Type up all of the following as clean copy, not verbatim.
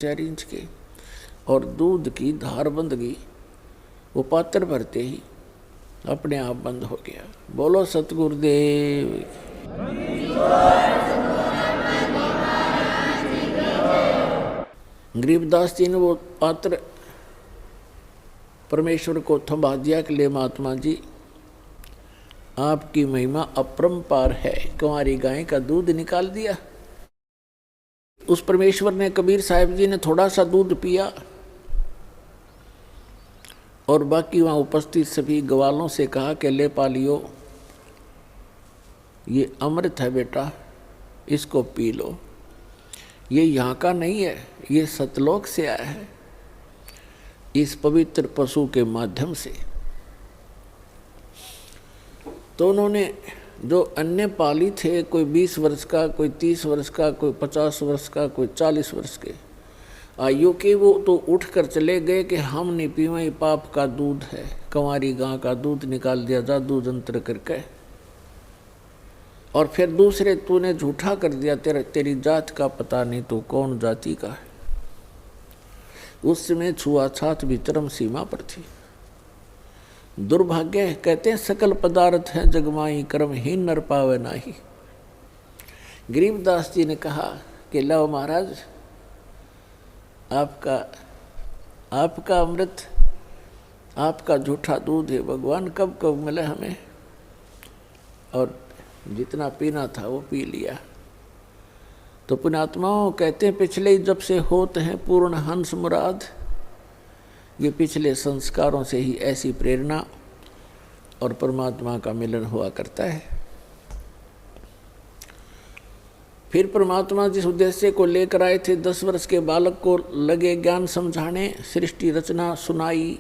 4 inch के, और दूध की धार बंध गई। वो पात्र भरते ही अपने आप बंद हो गया। बोलो सतगुरुदेव। गरीबदास जी ने वो पात्र परमेश्वर को थमा दिया कि ले महात्मा जी, आपकी महिमा अपरंपार है। कुंवारी गाय का दूध निकाल दिया। उस परमेश्वर ने, कबीर साहिब जी ने थोड़ा सा दूध पिया और बाकी वहाँ उपस्थित सभी ग्वालों से कहा कि ले पा लियो, ये अमृत है बेटा, इसको पी लो। ये यहाँ का नहीं है, ये सतलोक से आया है, इस पवित्र पशु के माध्यम से। तो उन्होंने जो अन्य पाली थे, कोई 20 वर्ष का, कोई 30 वर्ष का, कोई 50 वर्ष का, कोई 40 वर्ष के आयु के, वो तो उठ कर चले गए कि हम नहीं पीवे, पाप का दूध है। कंवारी गां का दूध निकाल दिया जादू जंत्र करके। और फिर दूसरे, तूने झूठा कर दिया, तेरी जात का पता नहीं, तू कौन जाति का है। उस समय छुआछात भी चरम सीमा पर थी। दुर्भाग्य कहते हैं सकल पदार्थ है जगमाई, कर्महीन नर पावे नाही। गरीबदास जी ने कहा कि लो महाराज, आपका अमृत, आपका झूठा दूध है, भगवान कब कब मिले हमें। और जितना पीना था वो पी लिया। तो पुण्यात्माओं कहते हैं पिछले जब से होते हैं पूर्ण हंस मुराद। ये पिछले संस्कारों से ही ऐसी प्रेरणा और परमात्मा का मिलन हुआ करता है। फिर परमात्मा जिस उद्देश्य को लेकर आए थे, 10 वर्ष के बालक को लगे ज्ञान समझाने, सृष्टि रचना सुनाई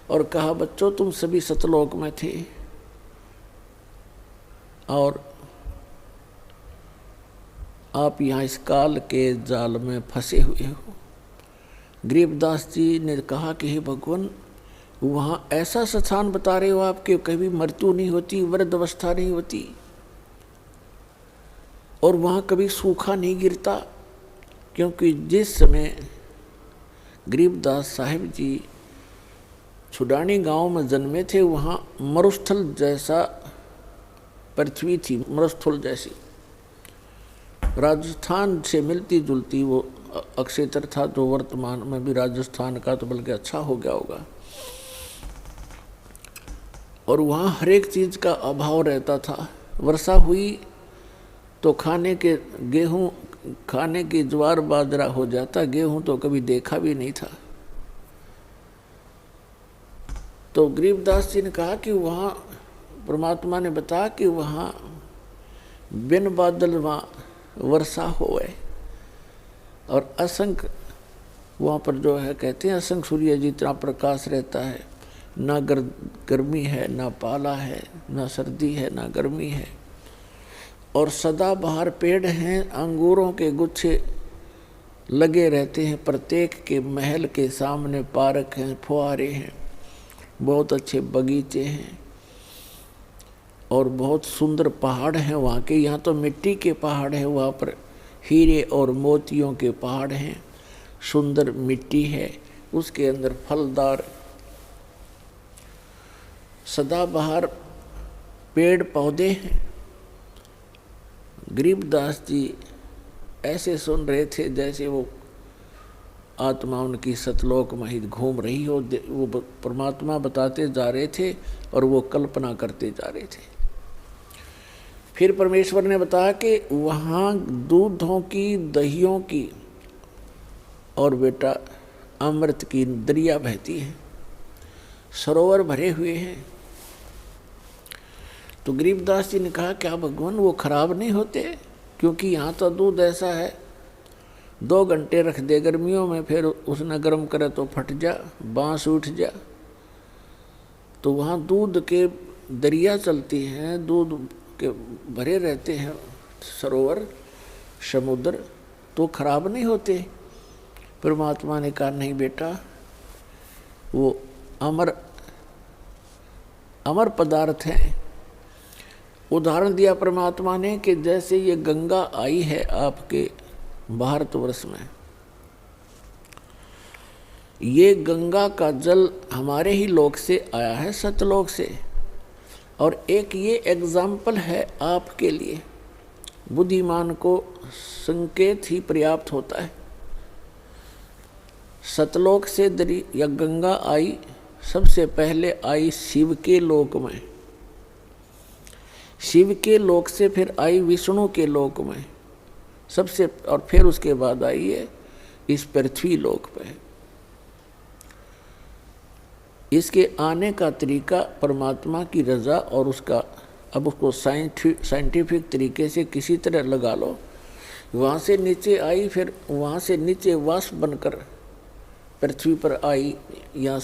और कहा बच्चों तुम सभी सतलोक में थे और आप यहाँ इस काल के जाल में फंसे हुए हो। गरीबदास जी ने कहा कि हे भगवान, वहाँ ऐसा स्थान बता रहे हो आप कि कभी मृत्यु नहीं होती, वृद्ध अवस्था नहीं होती, और वहाँ कभी सूखा नहीं गिरता। क्योंकि जिस समय गरीबदास साहिब जी छुडानी गांव में जन्मे थे, वहाँ मरुस्थल जैसा पृथ्वी थी, मरुस्थल जैसी। राजस्थान से मिलती जुलती वो अक्षेत्र था, जो वर्तमान में भी राजस्थान का तो बल्कि अच्छा हो गया होगा। और वहाँ हर एक चीज़ का अभाव रहता था। वर्षा हुई तो खाने के गेहूँ, खाने की ज्वार बाजरा हो जाता, गेहूँ तो कभी देखा भी नहीं था। तो गरीबदास जी ने कहा कि वहाँ परमात्मा ने बताया कि वहाँ बिन बादल वहाँ वर्षा होए, और असंख्य वहाँ पर जो है कहते हैं असंख्य सूर्य जितना प्रकाश रहता है, ना गर्मी है, ना पाला है, ना सर्दी है, ना गर्मी है। और सदाबहार पेड़ हैं, अंगूरों के गुच्छे लगे रहते हैं, प्रत्येक के महल के सामने पार्क हैं, फुहारे हैं, बहुत अच्छे बगीचे हैं और बहुत सुंदर पहाड़ हैं वहाँ के। यहाँ तो मिट्टी के पहाड़ हैं, वहाँ पर हीरे और मोतियों के पहाड़ हैं, सुंदर मिट्टी है, उसके अंदर फलदार सदाबहार पेड़ पौधे हैं। गरीबदास जी ऐसे सुन रहे थे जैसे वो आत्मा उनकी सतलोक में ही घूम रही हो। वो परमात्मा बताते जा रहे थे और वो कल्पना करते जा रहे थे। फिर परमेश्वर ने बताया कि वहाँ दूधों की, दहियों की और बेटा अमृत की दरिया बहती है, सरोवर भरे हुए हैं। तो गरीबदास जी ने कहा क्या भगवान वो खराब नहीं होते? क्योंकि यहाँ तो दूध ऐसा है 2 घंटे रख दे गर्मियों में, फिर उसने गर्म करे तो फट जा, बांस उठ जा। तो वहाँ दूध के दरिया चलती हैं, दूध के भरे रहते हैं सरोवर, समुद्र, तो खराब नहीं होते। परमात्मा ने कहा नहीं बेटा, वो अमर पदार्थ हैं। उदाहरण दिया परमात्मा ने कि जैसे ये गंगा आई है आपके भारतवर्ष में, ये गंगा का जल हमारे ही लोक से आया है, सतलोक से। और एक ये एग्जाम्पल है आपके लिए, बुद्धिमान को संकेत ही पर्याप्त होता है। सतलोक से दरी या गंगा आई, सबसे पहले आई शिव के लोक में, शिव के लोक से फिर आई विष्णु के लोक में सबसे, और फिर उसके बाद आई है इस पृथ्वी लोक पे। इसके आने का तरीका परमात्मा की रजा और उसका, अब उसको साइंटिफिक तरीके से किसी तरह लगा लो। वहाँ से नीचे आई, फिर वहाँ से नीचे वाष्प बनकर पृथ्वी पर आई, या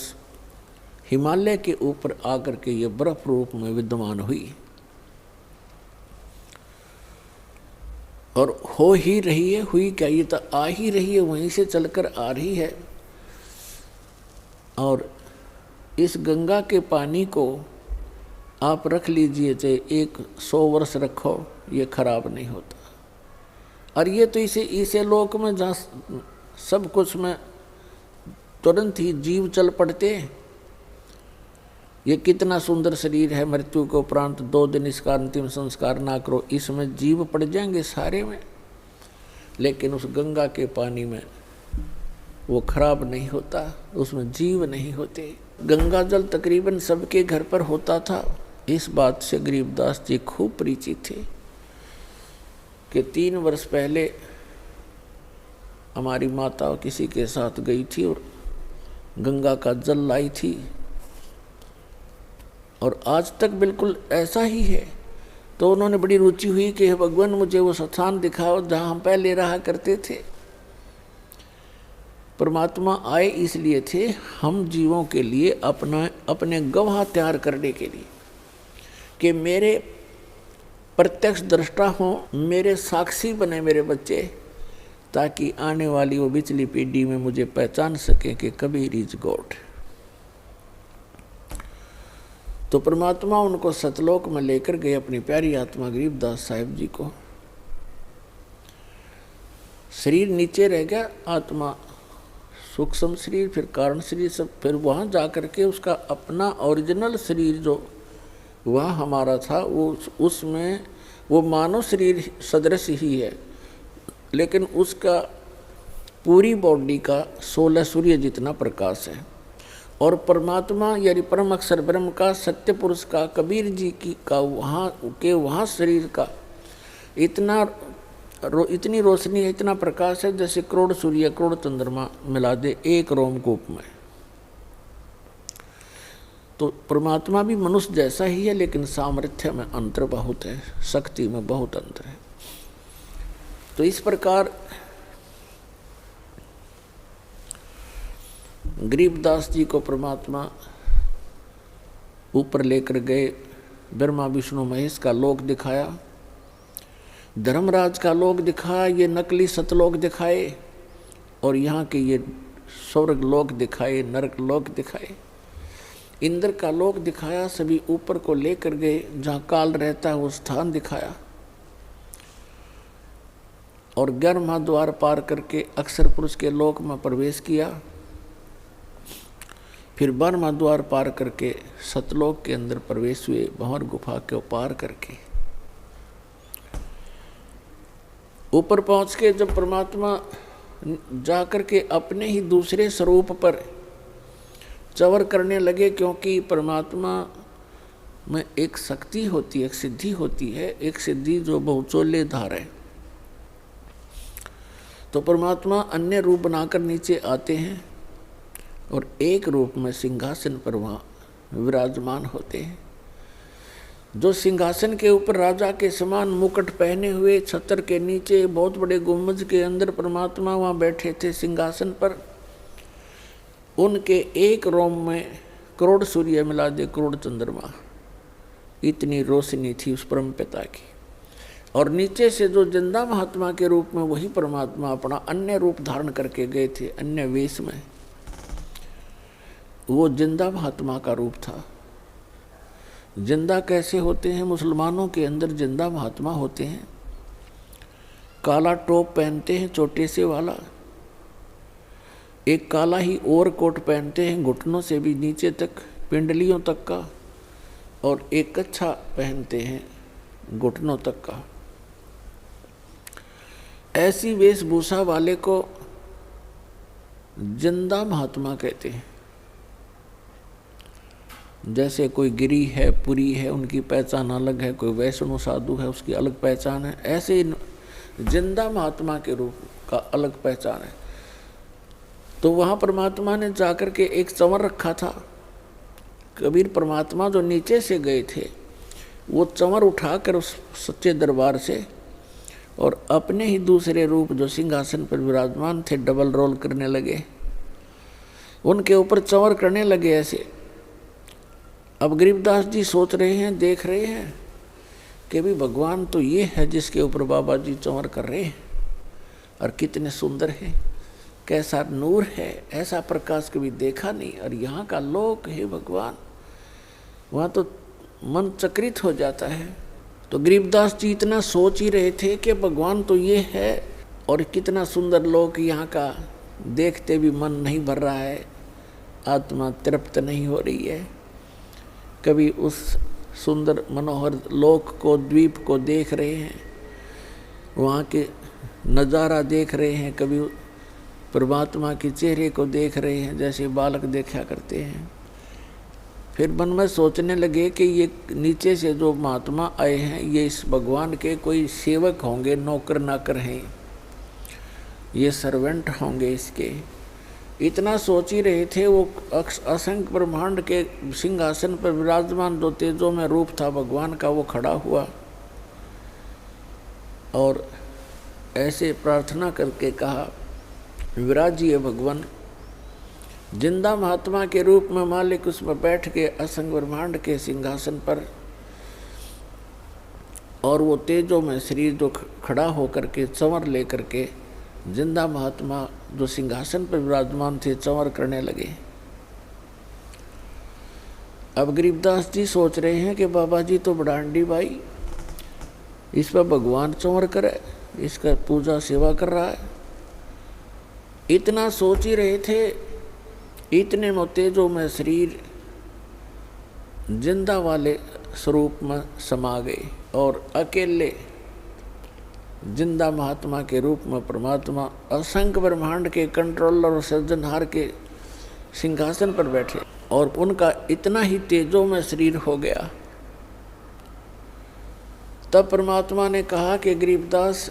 हिमालय के ऊपर आकर के ये बर्फ रूप में विद्यमान हुई और हो ही रही है। हुई क्या, ये तो आ ही रही है, वहीं से चलकर आ रही है। और इस गंगा के पानी को आप रख लीजिए, चाहे 100 वर्ष रखो, ये खराब नहीं होता। और ये तो इसे लोक में जहाँ सब कुछ में तुरंत ही जीव चल पड़ते हैं। ये कितना सुंदर शरीर है, मृत्यु के उपरांत 2 दिन इसका अंतिम संस्कार ना करो, इसमें जीव पड़ जाएंगे सारे में। लेकिन उस गंगा के पानी में वो खराब नहीं होता, उसमें जीव नहीं होते। गंगा जल तकरीबन सबके घर पर होता था। इस बात से गरीबदास जी खूब परिचित थे कि 3 वर्ष पहले हमारी माता किसी के साथ गई थी और गंगा का जल लाई थी, और आज तक बिल्कुल ऐसा ही है। तो उन्होंने बड़ी रुचि हुई कि भगवान मुझे वो स्थान दिखाओ जहाँ हम पहले रहा करते थे। परमात्मा आए इसलिए थे, हम जीवों के लिए अपने गवाह तैयार करने के लिए, कि मेरे प्रत्यक्ष दृष्टा हों, मेरे साक्षी बने मेरे बच्चे, ताकि आने वाली वो पिछली पीढ़ी में मुझे पहचान सके कि कबीर इज गॉड। तो परमात्मा उनको सतलोक में लेकर गए, अपनी प्यारी आत्मा गरीबदास साहिब जी को। शरीर नीचे रह गया, आत्मा सूक्ष्म शरीर, फिर कारण शरीर सब, फिर वहाँ जा कर के उसका अपना ओरिजिनल शरीर जो वहाँ हमारा था, वो उसमें वो मानव शरीर सदृश ही है, लेकिन उसका पूरी बॉडी का 16 सूर्य जितना प्रकाश है। और परमात्मा यानी परम अक्षर ब्रह्म का, सत्य पुरुष का, कबीर जी की का वहाँ शरीर का इतनी रोशनी है, इतना प्रकाश है, जैसे करोड़ सूर्य करोड़ चंद्रमा मिला दे एक रोमकूप में। तो परमात्मा भी मनुष्य जैसा ही है, लेकिन सामर्थ्य में अंतर बहुत है, शक्ति में बहुत अंतर है। तो इस प्रकार गरीबदास जी को परमात्मा ऊपर लेकर गए, ब्रह्मा विष्णु महेश का लोक दिखाया, धर्मराज का लोक दिखाया, ये नकली सतलोक दिखाए, और यहाँ के ये स्वर्ग लोक दिखाए, नरक लोक दिखाए, इंद्र का लोक दिखाया। सभी ऊपर को लेकर गए, जहाँ काल रहता है वो स्थान दिखाया, और 11वां द्वार पार करके अक्षर पुरुष के लोक में प्रवेश किया। फिर 12वां द्वार पार करके सतलोक के अंदर प्रवेश हुए, भंवर गुफा के पार करके। ऊपर पहुंच के जब परमात्मा जाकर के अपने ही दूसरे स्वरूप पर चवर करने लगे, क्योंकि परमात्मा में एक शक्ति होती है, एक सिद्धि होती है, एक सिद्धि जो बहुचोले धार है। तो परमात्मा अन्य रूप बनाकर नीचे आते हैं और एक रूप में सिंहासन पर वहाँ विराजमान होते हैं। जो सिंहासन के ऊपर राजा के समान मुकुट पहने हुए, छत्र के नीचे बहुत बड़े गुम्बज के अंदर परमात्मा वहाँ बैठे थे सिंहासन पर, उनके एक रोम में करोड़ सूर्य मिला दे करोड़ चंद्रमा, इतनी रोशनी थी उस परम पिता की। और नीचे से जो जिंदा महात्मा के रूप में वही परमात्मा अपना अन्य रूप धारण करके गए थे, अन्य वेश में, वो जिंदा महात्मा का रूप था। जिंदा कैसे होते हैं? मुसलमानों के अंदर जिंदा महात्मा होते हैं, काला टोप पहनते हैं छोटे से वाला, एक काला ही ओवर कोट पहनते हैं घुटनों से भी नीचे तक, पिंडलियों तक का, और एक कच्छा पहनते हैं घुटनों तक का। ऐसी वेशभूषा वाले को जिंदा महात्मा कहते हैं। जैसे कोई गिरी है, पुरी है, उनकी पहचान अलग है, कोई वैष्णव साधु है, उसकी अलग पहचान है, ऐसे जिंदा महात्मा के रूप का अलग पहचान है। तो वहाँ परमात्मा ने जाकर के एक चंवर रखा था। कबीर परमात्मा जो नीचे से गए थे, वो चंवर उठाकर उस सच्चे दरबार से और अपने ही दूसरे रूप जो सिंहासन पर विराजमान थे डबल रोल करने लगे, उनके ऊपर चंवर करने लगे ऐसे। अब गरीबदास जी सोच रहे हैं, देख रहे हैं कि भी भगवान तो ये है जिसके ऊपर बाबा जी चंवर कर रहे हैं, और कितने सुंदर है, कैसा नूर है, ऐसा प्रकाश कभी देखा नहीं, और यहाँ का लोक है भगवान। वहाँ तो मन चकित हो जाता है। तो गरीबदास जी इतना सोच ही रहे थे कि भगवान तो ये है, और कितना सुंदर लोक यहाँ का, देखते भी मन नहीं भर रहा है, आत्मा तृप्त नहीं हो रही है। कभी उस सुंदर मनोहर लोक को, द्वीप को देख रहे हैं, वहाँ के नज़ारा देख रहे हैं, कभी परमात्मा के चेहरे को देख रहे हैं जैसे बालक देखा करते हैं। फिर मन में सोचने लगे कि ये नीचे से जो महात्मा आए हैं, ये इस भगवान के कोई सेवक होंगे, नौकर नाकर हैं, ये सर्वेंट होंगे इसके। इतना सोच ही रहे थे। वो असंख्य ब्रह्मांड के सिंहासन पर विराजमान जो तेजों में रूप था भगवान का, वो खड़ा हुआ और ऐसे प्रार्थना करके कहा, विराजिए भगवान। जिंदा महात्मा के रूप में मालिक उसमें बैठ के असंख्य ब्रह्मांड के सिंहासन पर, और वो तेजों में शरीर जो खड़ा होकर के चंवर लेकर के जिंदा महात्मा जो सिंहासन पर विराजमान थे चंवर करने लगे। अब गरीबदास जी सोच रहे हैं कि बाबा जी तो बड़ांडी भाई, इस पर भगवान चंवर करे, इसका पूजा सेवा कर रहा है। इतना सोच ही रहे थे, इतने में तेजों में शरीर जिंदा वाले स्वरूप में समा गए, और अकेले जिंदा महात्मा के रूप में परमात्मा असंख्य ब्रह्मांड के कंट्रोलर और सृजनहार के सिंहासन पर बैठे, और उनका इतना ही तेजों में शरीर हो गया। तब परमात्मा ने कहा कि गरीबदास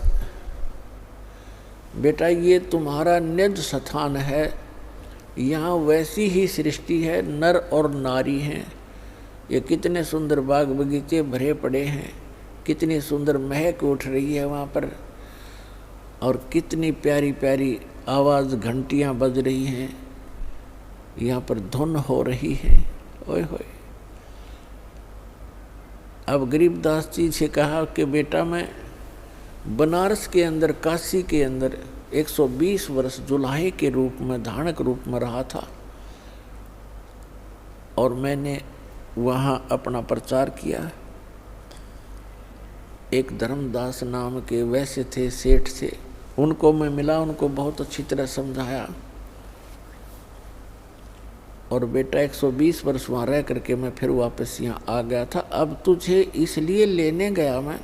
बेटा, ये तुम्हारा निज स्थान है, यहाँ वैसी ही सृष्टि है, नर और नारी हैं, ये कितने सुंदर बाग बगीचे भरे पड़े हैं, कितनी सुंदर महक उठ रही है वहाँ पर, और कितनी प्यारी प्यारी आवाज़ घंटियाँ बज रही हैं, यहाँ पर धुन हो रही है। ओए होए। अब गरीबदास जी से कहा कि बेटा, मैं बनारस के अंदर, काशी के अंदर 120 वर्ष जुलाहे के रूप में, धानक रूप में रहा था, और मैंने वहाँ अपना प्रचार किया। एक धर्मदास नाम के वैसे थे, सेठ थे, उनको मैं मिला, उनको बहुत अच्छी तरह समझाया, और बेटा 120 वर्ष वहाँ रह करके मैं फिर वापस यहाँ आ गया था। अब तुझे इसलिए लेने गया मैं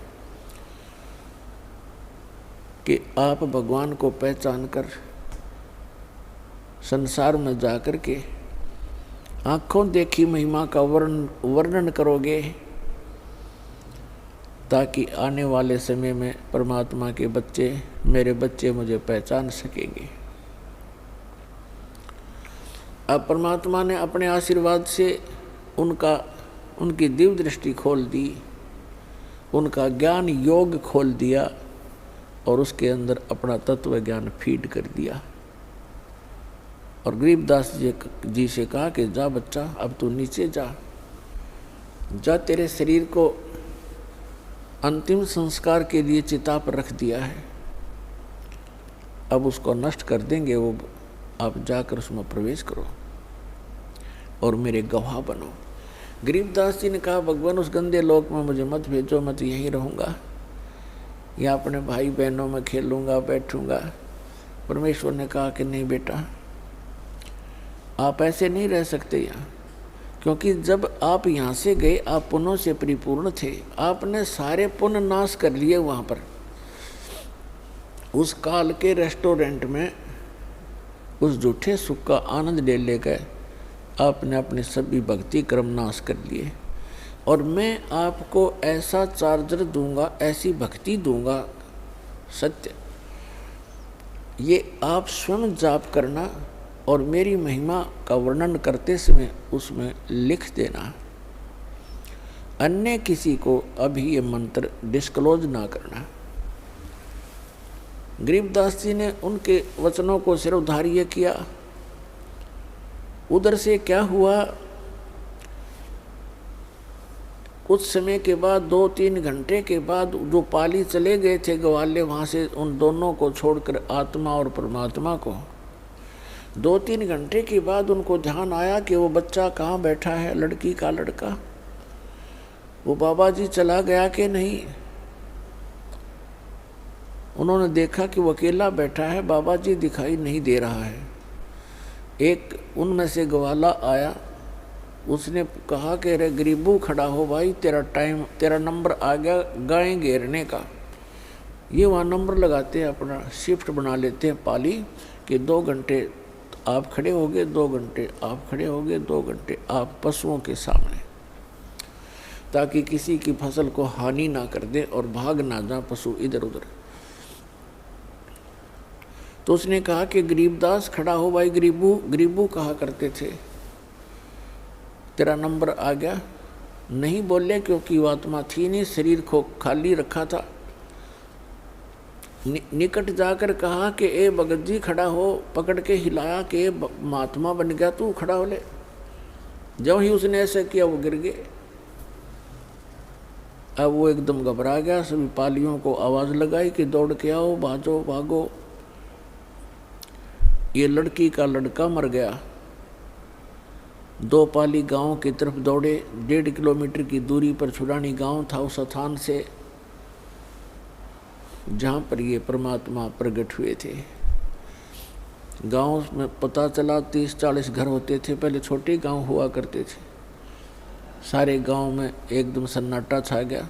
कि आप भगवान को पहचान कर संसार में जाकर के आँखों देखी महिमा का वर्णन करोगे, ताकि आने वाले समय में परमात्मा के बच्चे, मेरे बच्चे मुझे पहचान सकेंगे। अब परमात्मा ने अपने आशीर्वाद से उनकी दिव्य दृष्टि खोल दी, उनका ज्ञान योग खोल दिया, और उसके अंदर अपना तत्व ज्ञान फीड कर दिया। और गरीबदास जी से कहा कि जा बच्चा, अब तू नीचे जा, तेरे शरीर को अंतिम संस्कार के लिए चिता पर रख दिया है, अब उसको नष्ट कर देंगे, वो आप जाकर उसमें प्रवेश करो और मेरे गवाह बनो। गरीबदास जी ने कहा, भगवान उस गंदे लोक में मुझे मत भेजो, मैं तो यहीं रहूँगा, या अपने भाई बहनों में खेलूँगा, बैठूँगा। परमेश्वर ने कहा कि नहीं बेटा, आप ऐसे नहीं रह सकते यहाँ, क्योंकि जब आप यहाँ से गए आप पुण्यों से परिपूर्ण थे, आपने सारे पुण्य नाश कर लिए वहाँ पर। उस काल के रेस्टोरेंट में उस झूठे सुख का आनंद ले लेकर आपने अपने सभी भक्ति कर्म नाश कर लिए। और मैं आपको ऐसा चार्जर दूंगा, ऐसी भक्ति दूंगा सत्य, ये आप स्वयं जाप करना और मेरी महिमा का वर्णन करते समय उसमें लिख देना। अन्य किसी को अभी ये मंत्र डिस्क्लोज ना करना। गरीबदास जी ने उनके वचनों को सिरोधार्य किया। उधर से क्या हुआ, कुछ समय के बाद 2-3 घंटे के बाद जो पाली चले गए थे ग्वाले, वहाँ से उन दोनों को छोड़कर आत्मा और परमात्मा को, 2-3 घंटे के बाद उनको ध्यान आया कि वो बच्चा कहाँ बैठा है, लड़की का लड़का, वो बाबा जी चला गया कि नहीं। उन्होंने देखा कि वो अकेला बैठा है, बाबा जी दिखाई नहीं दे रहा है। एक उनमें से ग्वाला आया, उसने कहा कि अरे गरीबू खड़ा हो भाई, तेरा नंबर आ गया गाय घेरने का। ये वहाँ नंबर लगाते हैं, अपना शिफ्ट बना लेते हैं पाली कि 2 घंटे आप खड़े होगे, 2 घंटे आप खड़े होगे, 2 घंटे आप पशुओं के सामने, ताकि किसी की फसल को हानि ना कर दे और भाग ना जाए पशु इधर उधर। तो उसने कहा कि गरीबदास खड़ा हो भाई, गरीबू कहा करते थे, तेरा नंबर आ गया। नहीं बोले क्योंकि वो आत्मा थी नहीं, शरीर को खाली रखा था। निकट जाकर कहा कि ए भगत जी खड़ा हो, पकड़ के हिलाया कि ए महात्मा बन गया तू, खड़ा हो ले। जब ही उसने ऐसे किया वो गिर गए। अब वो एकदम घबरा गया, सभी पालियों को आवाज़ लगाई कि दौड़ के आओ, भागो भागो, ये लड़की का लड़का मर गया। 2 पाली गांव की तरफ दौड़े। 1.5 किलोमीटर की दूरी पर छुड़ानी गांव था उस स्थान से जहाँ पर ये परमात्मा प्रकट हुए थे। गांव में पता चला 30-40 घर होते थे, पहले छोटे गांव हुआ करते थे। सारे गांव में एकदम सन्नाटा छा गया।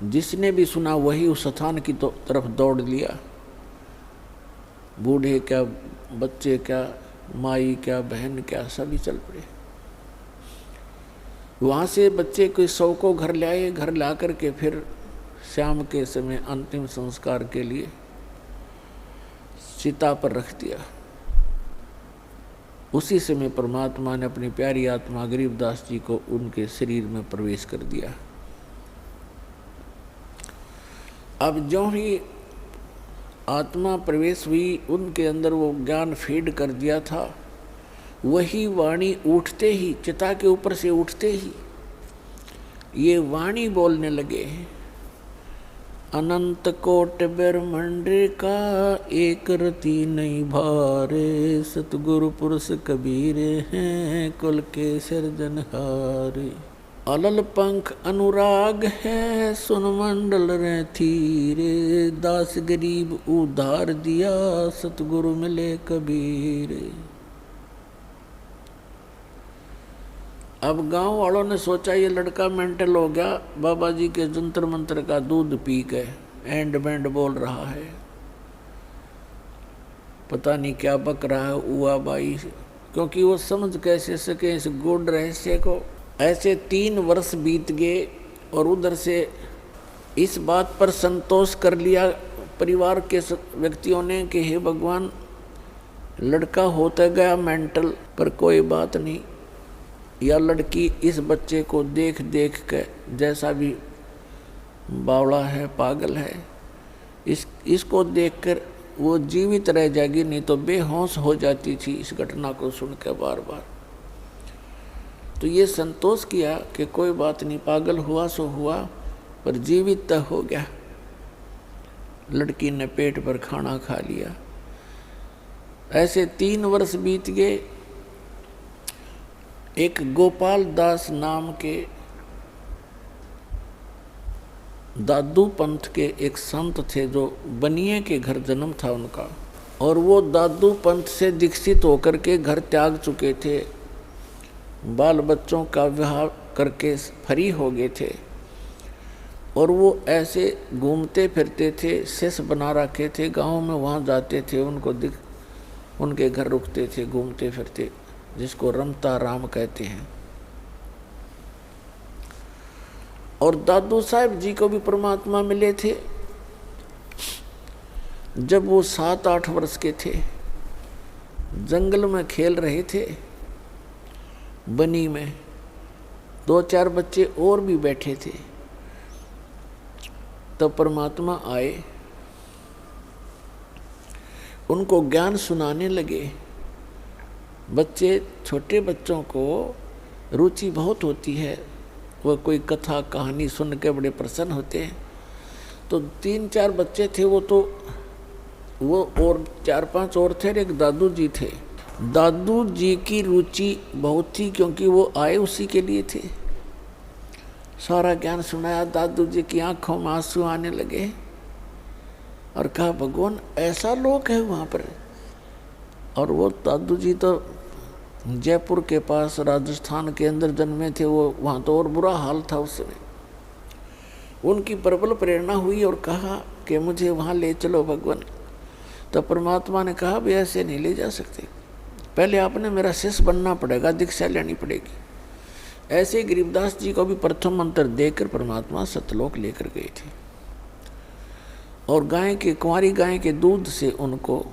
जिसने भी सुना वही उस स्थान की तरफ दौड़ लिया। बूढ़े क्या, बच्चे क्या, माई क्या, बहन क्या, सभी चल पड़े। वहाँ से बच्चे को 100 को घर लाए। घर ला कर के फिर शाम के समय अंतिम संस्कार के लिए चिता पर रख दिया। उसी समय परमात्मा ने अपनी प्यारी आत्मा गरीबदास जी को उनके शरीर में प्रवेश कर दिया। अब जो ही आत्मा प्रवेश हुई, उनके अंदर वो ज्ञान फीड कर दिया था। वही वाणी उठते ही, चिता के ऊपर से उठते ही ये वाणी बोलने लगे, अनंत कोट ब्रह्मांड का एक रति नहीं भारे, सतगुरु पुरुष कबीर हैं कुल के सिरजनहारे। अलल पंख अनुराग है सुन मंडल रे थीरे, दास गरीब उधार दिया सतगुरु मिले कबीर। अब गांव वालों ने सोचा ये लड़का मेंटल हो गया, बाबा जी के जंतर मंत्र का दूध पी के एंड बैंड बोल रहा है, पता नहीं क्या बक रहा है उआ बाई, क्योंकि वो समझ कैसे सके इस गूढ़ रहस्य को। ऐसे 3 वर्ष बीत गए और उधर से इस बात पर संतोष कर लिया परिवार के व्यक्तियों ने कि हे भगवान, लड़का होता गया मेंटल, पर कोई बात नहीं, या लड़की इस बच्चे को देख देख के जैसा भी बावड़ा है, पागल है, इसको देखकर वो जीवित रह जाएगी, नहीं तो बेहोश हो जाती थी इस घटना को सुनकर बार बार। तो ये संतोष किया कि कोई बात नहीं, पागल हुआ सो हुआ, पर जीवित तक हो गया। लड़की ने पेट पर खाना खा लिया। ऐसे 3 वर्ष बीत गए। एक गोपाल दास नाम के दादू पंथ के एक संत थे, जो बनिए के घर जन्म था उनका। और वो दादू पंथ से दीक्षित होकर के घर त्याग चुके थे, बाल बच्चों का विवाह करके फ्री हो गए थे, और वो ऐसे घूमते फिरते थे, शिष्य बना रखे थे, गांव में वहाँ जाते थे, उनके घर रुकते थे, घूमते फिरते, जिसको रमता राम कहते हैं। और दादू साहब जी को भी परमात्मा मिले थे जब वो 7-8 वर्ष के थे, जंगल में खेल रहे थे, बनी में 2-4 बच्चे और भी बैठे थे। तब परमात्मा आए, उनको ज्ञान सुनाने लगे। बच्चे, छोटे बच्चों को रुचि बहुत होती है, वह कोई कथा कहानी सुन के बड़े प्रसन्न होते हैं। तो 3-4 बच्चे थे, वो और 4-5 और थे, एक दादू जी थे। दादू जी की रुचि बहुत थी, क्योंकि वो आए उसी के लिए थे। सारा ज्ञान सुनाया, दादू जी की आंखों में आंसू आने लगे और कहा, भगवान ऐसा लोक है वहाँ पर। और वो दादू जी तो जयपुर के पास राजस्थान के अंदर जन्मे थे, वो वहाँ तो और बुरा हाल था उस समय। उनकी प्रबल प्रेरणा हुई और कहा कि मुझे वहाँ ले चलो भगवान। तो परमात्मा ने कहा, भी ऐसे नहीं ले जा सकते, पहले आपने मेरा शिष्य बनना पड़ेगा, दीक्षा लेनी पड़ेगी। ऐसे गरीबदास जी को भी प्रथम मंत्र देकर परमात्मा सतलोक लेकर गए थे, और कुंवारी गाय के दूध से उनको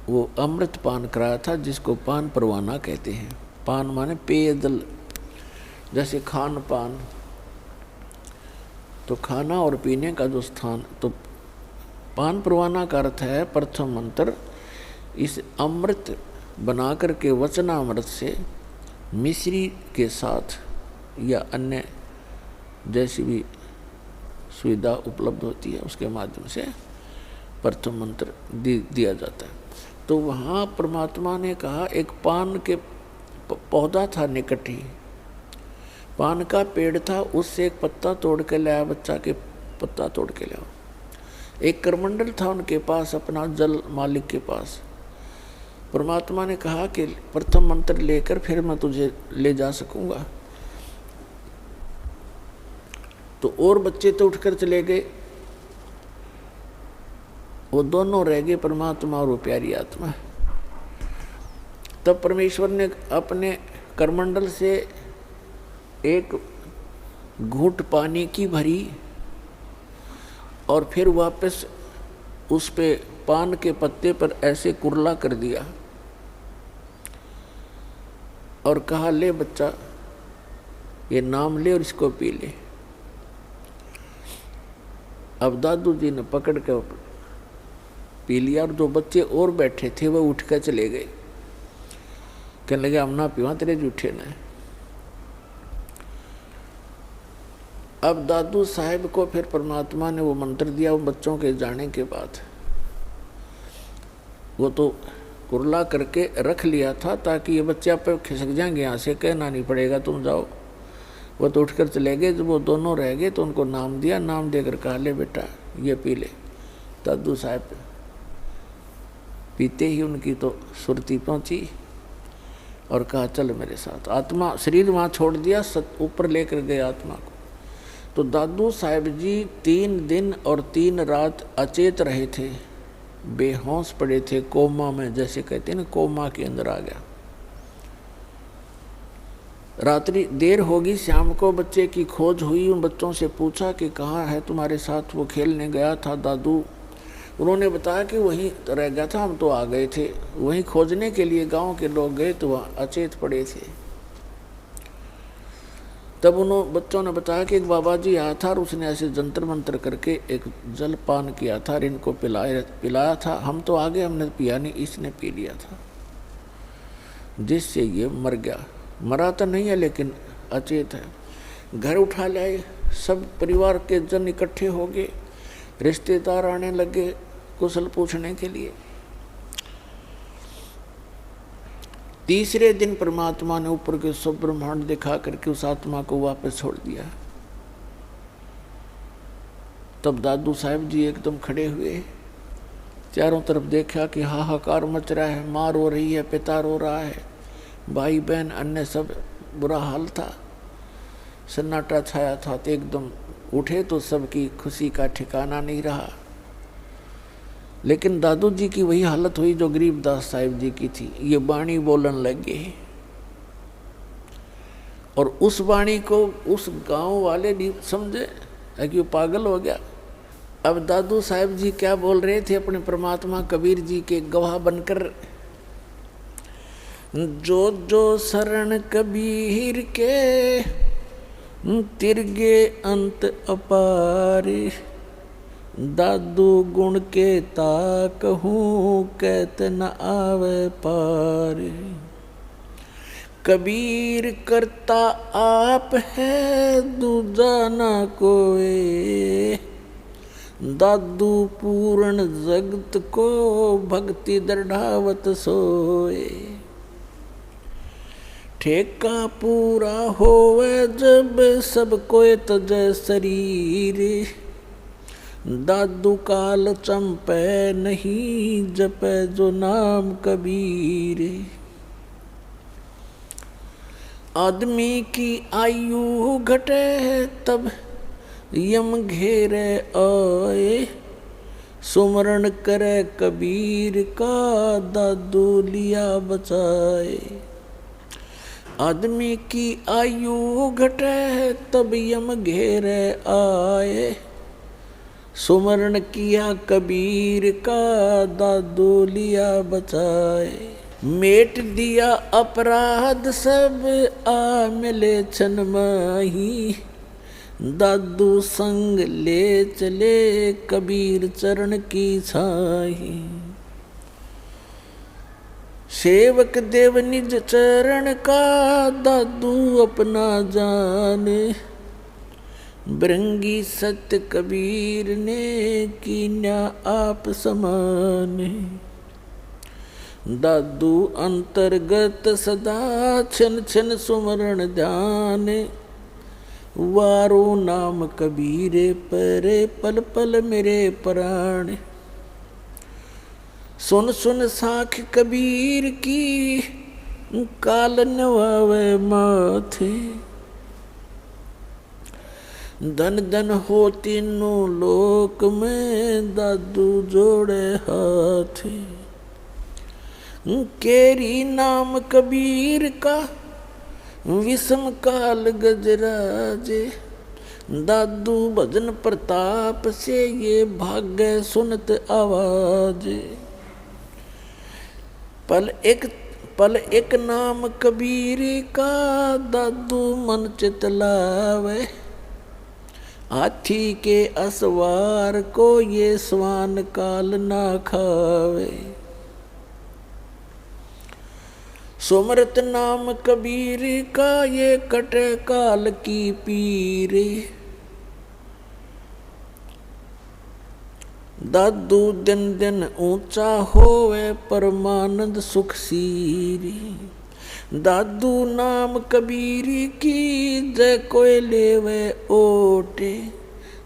वो अमृत पान कराया था, जिसको पान परवाना कहते हैं। पान माने पेयदल, जैसे खान पान, तो खाना और पीने का जो स्थान, तो पान परवाना का अर्थ है प्रथम मंत्र। इस अमृत बना करके वचनामृत से मिश्री के साथ या अन्य जैसी भी सुविधा उपलब्ध होती है, उसके माध्यम से प्रथम मंत्र दिया जाता है। तो वहाँ परमात्मा ने कहा, एक पान के पौधा था निकट ही, पान का पेड़ था, उससे एक पत्ता तोड़ के लाया, बच्चा के पत्ता तोड़ के लाया। एक करमंडल था उनके पास, अपना जल मालिक के पास। परमात्मा ने कहा कि प्रथम मंत्र लेकर फिर मैं तुझे ले जा सकूंगा। तो और बच्चे तो उठकर चले गए, वो दोनों रह गए, परमात्मा और वो प्यारी आत्मा। तब परमेश्वर ने अपने करमंडल से एक घूंट पानी की भरी और फिर वापस उस पे पान के पत्ते पर ऐसे कुरला कर दिया और कहा, ले बच्चा, ये नाम ले और इसको पी ले। अब दादू जी ने पकड़ के पी लिया, और जो बच्चे और बैठे थे वो उठ कर चले गए, कहने लगे, हम ना पीवा, तेरे जूठे ने। अब दादू साहब को फिर परमात्मा ने वो मंत्र दिया, वो बच्चों के जाने के बाद। वो तो कुरला करके रख लिया था ताकि ये बच्चे आप खिसक जाएंगे, यहाँ से कहना नहीं पड़ेगा, तुम जाओ। वो तो उठकर चले गए। जब वो दोनों रह गए तो उनको नाम दिया, नाम देकर कहा, ले बेटा ये पी ले। दादू साहब पीते ही उनकी तो सुरती पहुंची और कहा, चल मेरे साथ। आत्मा शरीर वहाँ छोड़ दिया, ऊपर लेकर गए आत्मा को। तो दादू साहब जी 3 दिन और 3 रात अचेत रहे थे, बेहोश पड़े थे, कोमा में, जैसे कहते हैं ना, कोमा के अंदर आ गया। रात्रि देर होगी, शाम को बच्चे की खोज हुई। उन बच्चों से पूछा कि कहाँ है तुम्हारे साथ वो खेलने गया था दादू। उन्होंने बताया कि वहीं रह गया था, हम तो आ गए थे। वहीं खोजने के लिए गांव के लोग गए तो वहाँ अचेत पड़े थे। तब उन बच्चों ने बताया कि एक बाबा जी आया था और उसने ऐसे जंतर मंतर करके एक जल पान किया था और इनको पिलाया था। हम तो आगे, हमने पिया नहीं, इसने पी लिया था, जिससे ये मर गया। मरा तो नहीं है लेकिन अचेत है। घर उठा लाए, सब परिवार के जन इकट्ठे हो गए, रिश्तेदार आने लगे कुशल पूछने के लिए। तीसरे दिन परमात्मा ने ऊपर के सब ब्रह्मांड दिखा करके उस आत्मा को वापस छोड़ दिया। तब दादू साहब जी एकदम खड़े हुए चारों तरफ देखा कि हाहाकार मच रहा है, मार हो रही है, पिता रो रहा है, भाई बहन अन्य सब बुरा हाल था, सन्नाटा छाया था। तो एकदम उठे तो सबकी खुशी का ठिकाना नहीं रहा। लेकिन दादू जी की वही हालत हुई जो गरीबदास साहिब जी की थी। ये वाणी बोलन लगे और उस वाणी को उस गांव वाले नहीं समझे कि वो पागल हो गया। अब दादू साहिब जी क्या बोल रहे थे अपने परमात्मा कबीर जी के गवाह बनकर, जो जो शरण कबीर के तिरगे अंत अपारे, दादू गुण के ताकहूँ कहत न आवे पारे। कबीर करता आप है दूजा ना कोई, दादू पूर्ण जगत को भक्ति दृढ़ावत सोए। ठेका पूरा होवे जब सब कोई तजय शरीर, दादू काल चंपे नहीं जपे जो नाम कबीर। आदमी की आयु घटे तब यम घेरे आए, सुमरण करे कबीर का दादू लिया बचाए। आदमी की आयु घटे तब यम घेरे आए, सुमरण किया कबीर का दादू लिया बचाए। मेट दिया अपराध सब आ मिले छन माही, दादू संग ले चले कबीर चरण की छाही। सेवक देव निज चरण का दादू अपना जाने, बृंगी सत्य कबीर ने कीन्या आप समाने। दादू अंतर्गत सदा छन छन सुमरण ध्यान, वारो नाम कबीरे परे पल पल मेरे प्राण। सुन सुन साख कबीर की काल नवावे माथे, धन धन हो तीनों लोक में दादू जोड़े हाथ। केरी नाम कबीर का विषम काल गजराजे, दादू भजन प्रताप से ये भाग्य सुनत आवाज। पल एक नाम कबीर का दादू मन चित लावे, हाथी के असवार को ये स्वान काल ना खावे। सुमरत नाम कबीर का ये कटे काल की पीरे, दादू दिन दिन ऊंचा होवे परमानंद सुख सीरी। दादू नाम कबीर की जय कोई लेवे ओटे,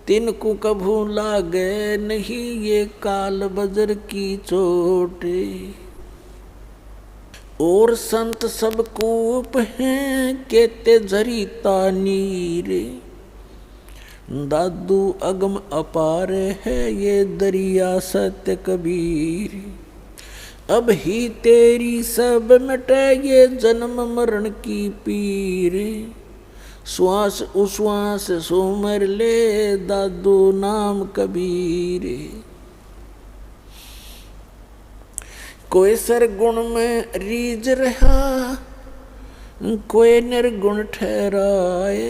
तिनको कभू लागे नहीं ये काल बजर की चोटे। और संत सब कूप हैं केते झरीता नीरे, दादू अगम अपार है ये दरिया सत्य कबीर। अब ही तेरी सब मिटे ये जन्म मरण की पीर, श्वास उश्वास सुमर ले दादू नाम कबीर। कोई सरगुण में रीझ रहा कोई निर्गुण ठहराए,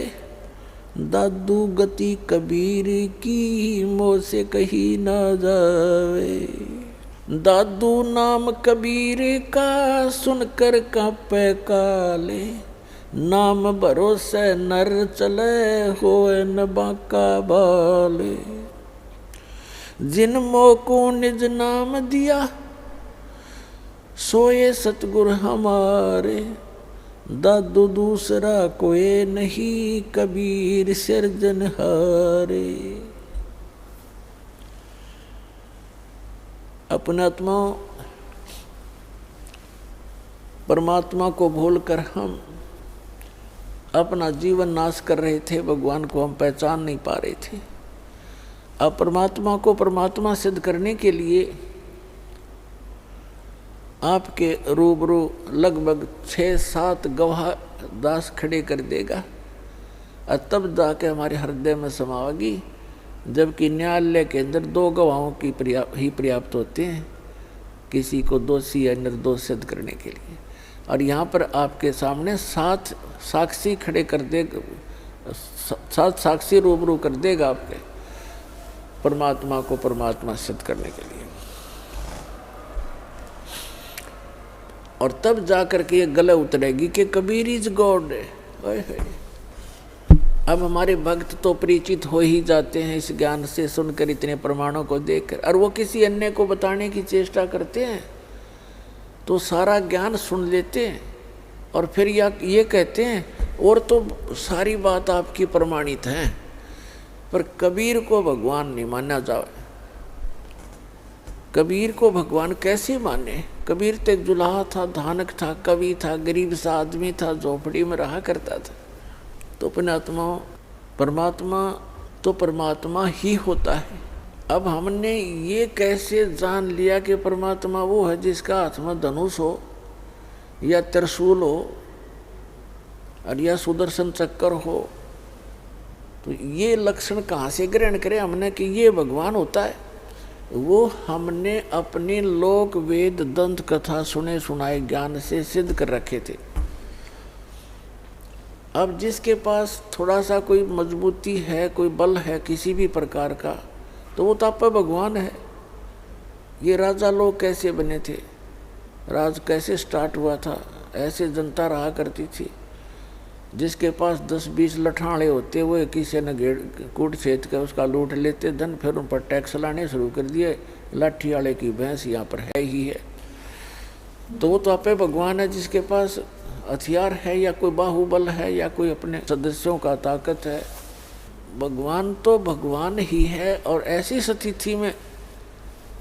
दादू गति कबीर की मोह से कही न जावे। दादू नाम कबीर का सुनकर कांपे काले, नाम भरोसे नर चले होए न बाका बाले। जिन मोह को निज नाम दिया सोए सतगुर हमारे, दादू दूसरा कोई नहीं कबीर सिरजनहारे। अपने आत्मा परमात्मा को भूलकर हम अपना जीवन नाश कर रहे थे, भगवान को हम पहचान नहीं पा रहे थे। अब परमात्मा को परमात्मा सिद्ध करने के लिए आपके रूबरू लगभग 6-7 गवाह दास खड़े कर देगा और तब जाके हमारे हृदय में समाओगी, जबकि न्यायालय के अंदर 2 गवाहों की ही पर्याप्त होते हैं किसी को दोषी या निर्दोष सिद्ध करने के लिए। और यहाँ पर आपके सामने 7 साक्षी खड़े कर देगा, 7 साक्षी रूबरू कर देगा आपके परमात्मा को परमात्मा सिद्ध करने के लिए। और तब जाकर के ये गले उतरेगी कि कबीर इज गॉड। अब हमारे भक्त तो परिचित हो ही जाते हैं इस ज्ञान से, सुनकर इतने प्रमाणों को देखकर, और वो किसी अन्य को बताने की चेष्टा करते हैं तो सारा ज्ञान सुन लेते हैं और फिर ये कहते हैं और तो सारी बात आपकी प्रमाणित है, पर कबीर को भगवान नहीं माना जाए। कबीर को भगवान कैसे माने? कबीर तो एक जुलाहा था, धानक था, कवि था, गरीब सा आदमी था, झोपड़ी में रहा करता था। तो परमात्मा तो परमात्मा ही होता है। अब हमने ये कैसे जान लिया कि परमात्मा वो है जिसका हाथ में धनुष हो या त्रिशूल हो और या सुदर्शन चक्र हो? तो ये लक्षण कहाँ से ग्रहण करें हमने कि ये भगवान होता है? वो हमने अपने लोक वेद दंत कथा सुने सुनाए ज्ञान से सिद्ध कर रखे थे। अब जिसके पास थोड़ा सा कोई मजबूती है, कोई बल है किसी भी प्रकार का, तो वो तो आप भगवान है। ये राजा लोग कैसे बने थे, राज कैसे स्टार्ट हुआ था? ऐसे जनता रहा करती थी जिसके पास 10-20 लठाड़े होते, वो किसी ने कूट छेद कर उसका लूट लेते धन, फिर उन पर टैक्स लाने शुरू कर दिए। लाठी वाले की भैंस यहाँ पर है ही है। तो वो तो आपे भगवान है जिसके पास हथियार है या कोई बाहुबल है या कोई अपने सदस्यों का ताकत है। भगवान तो भगवान ही है। और ऐसी स्थिति में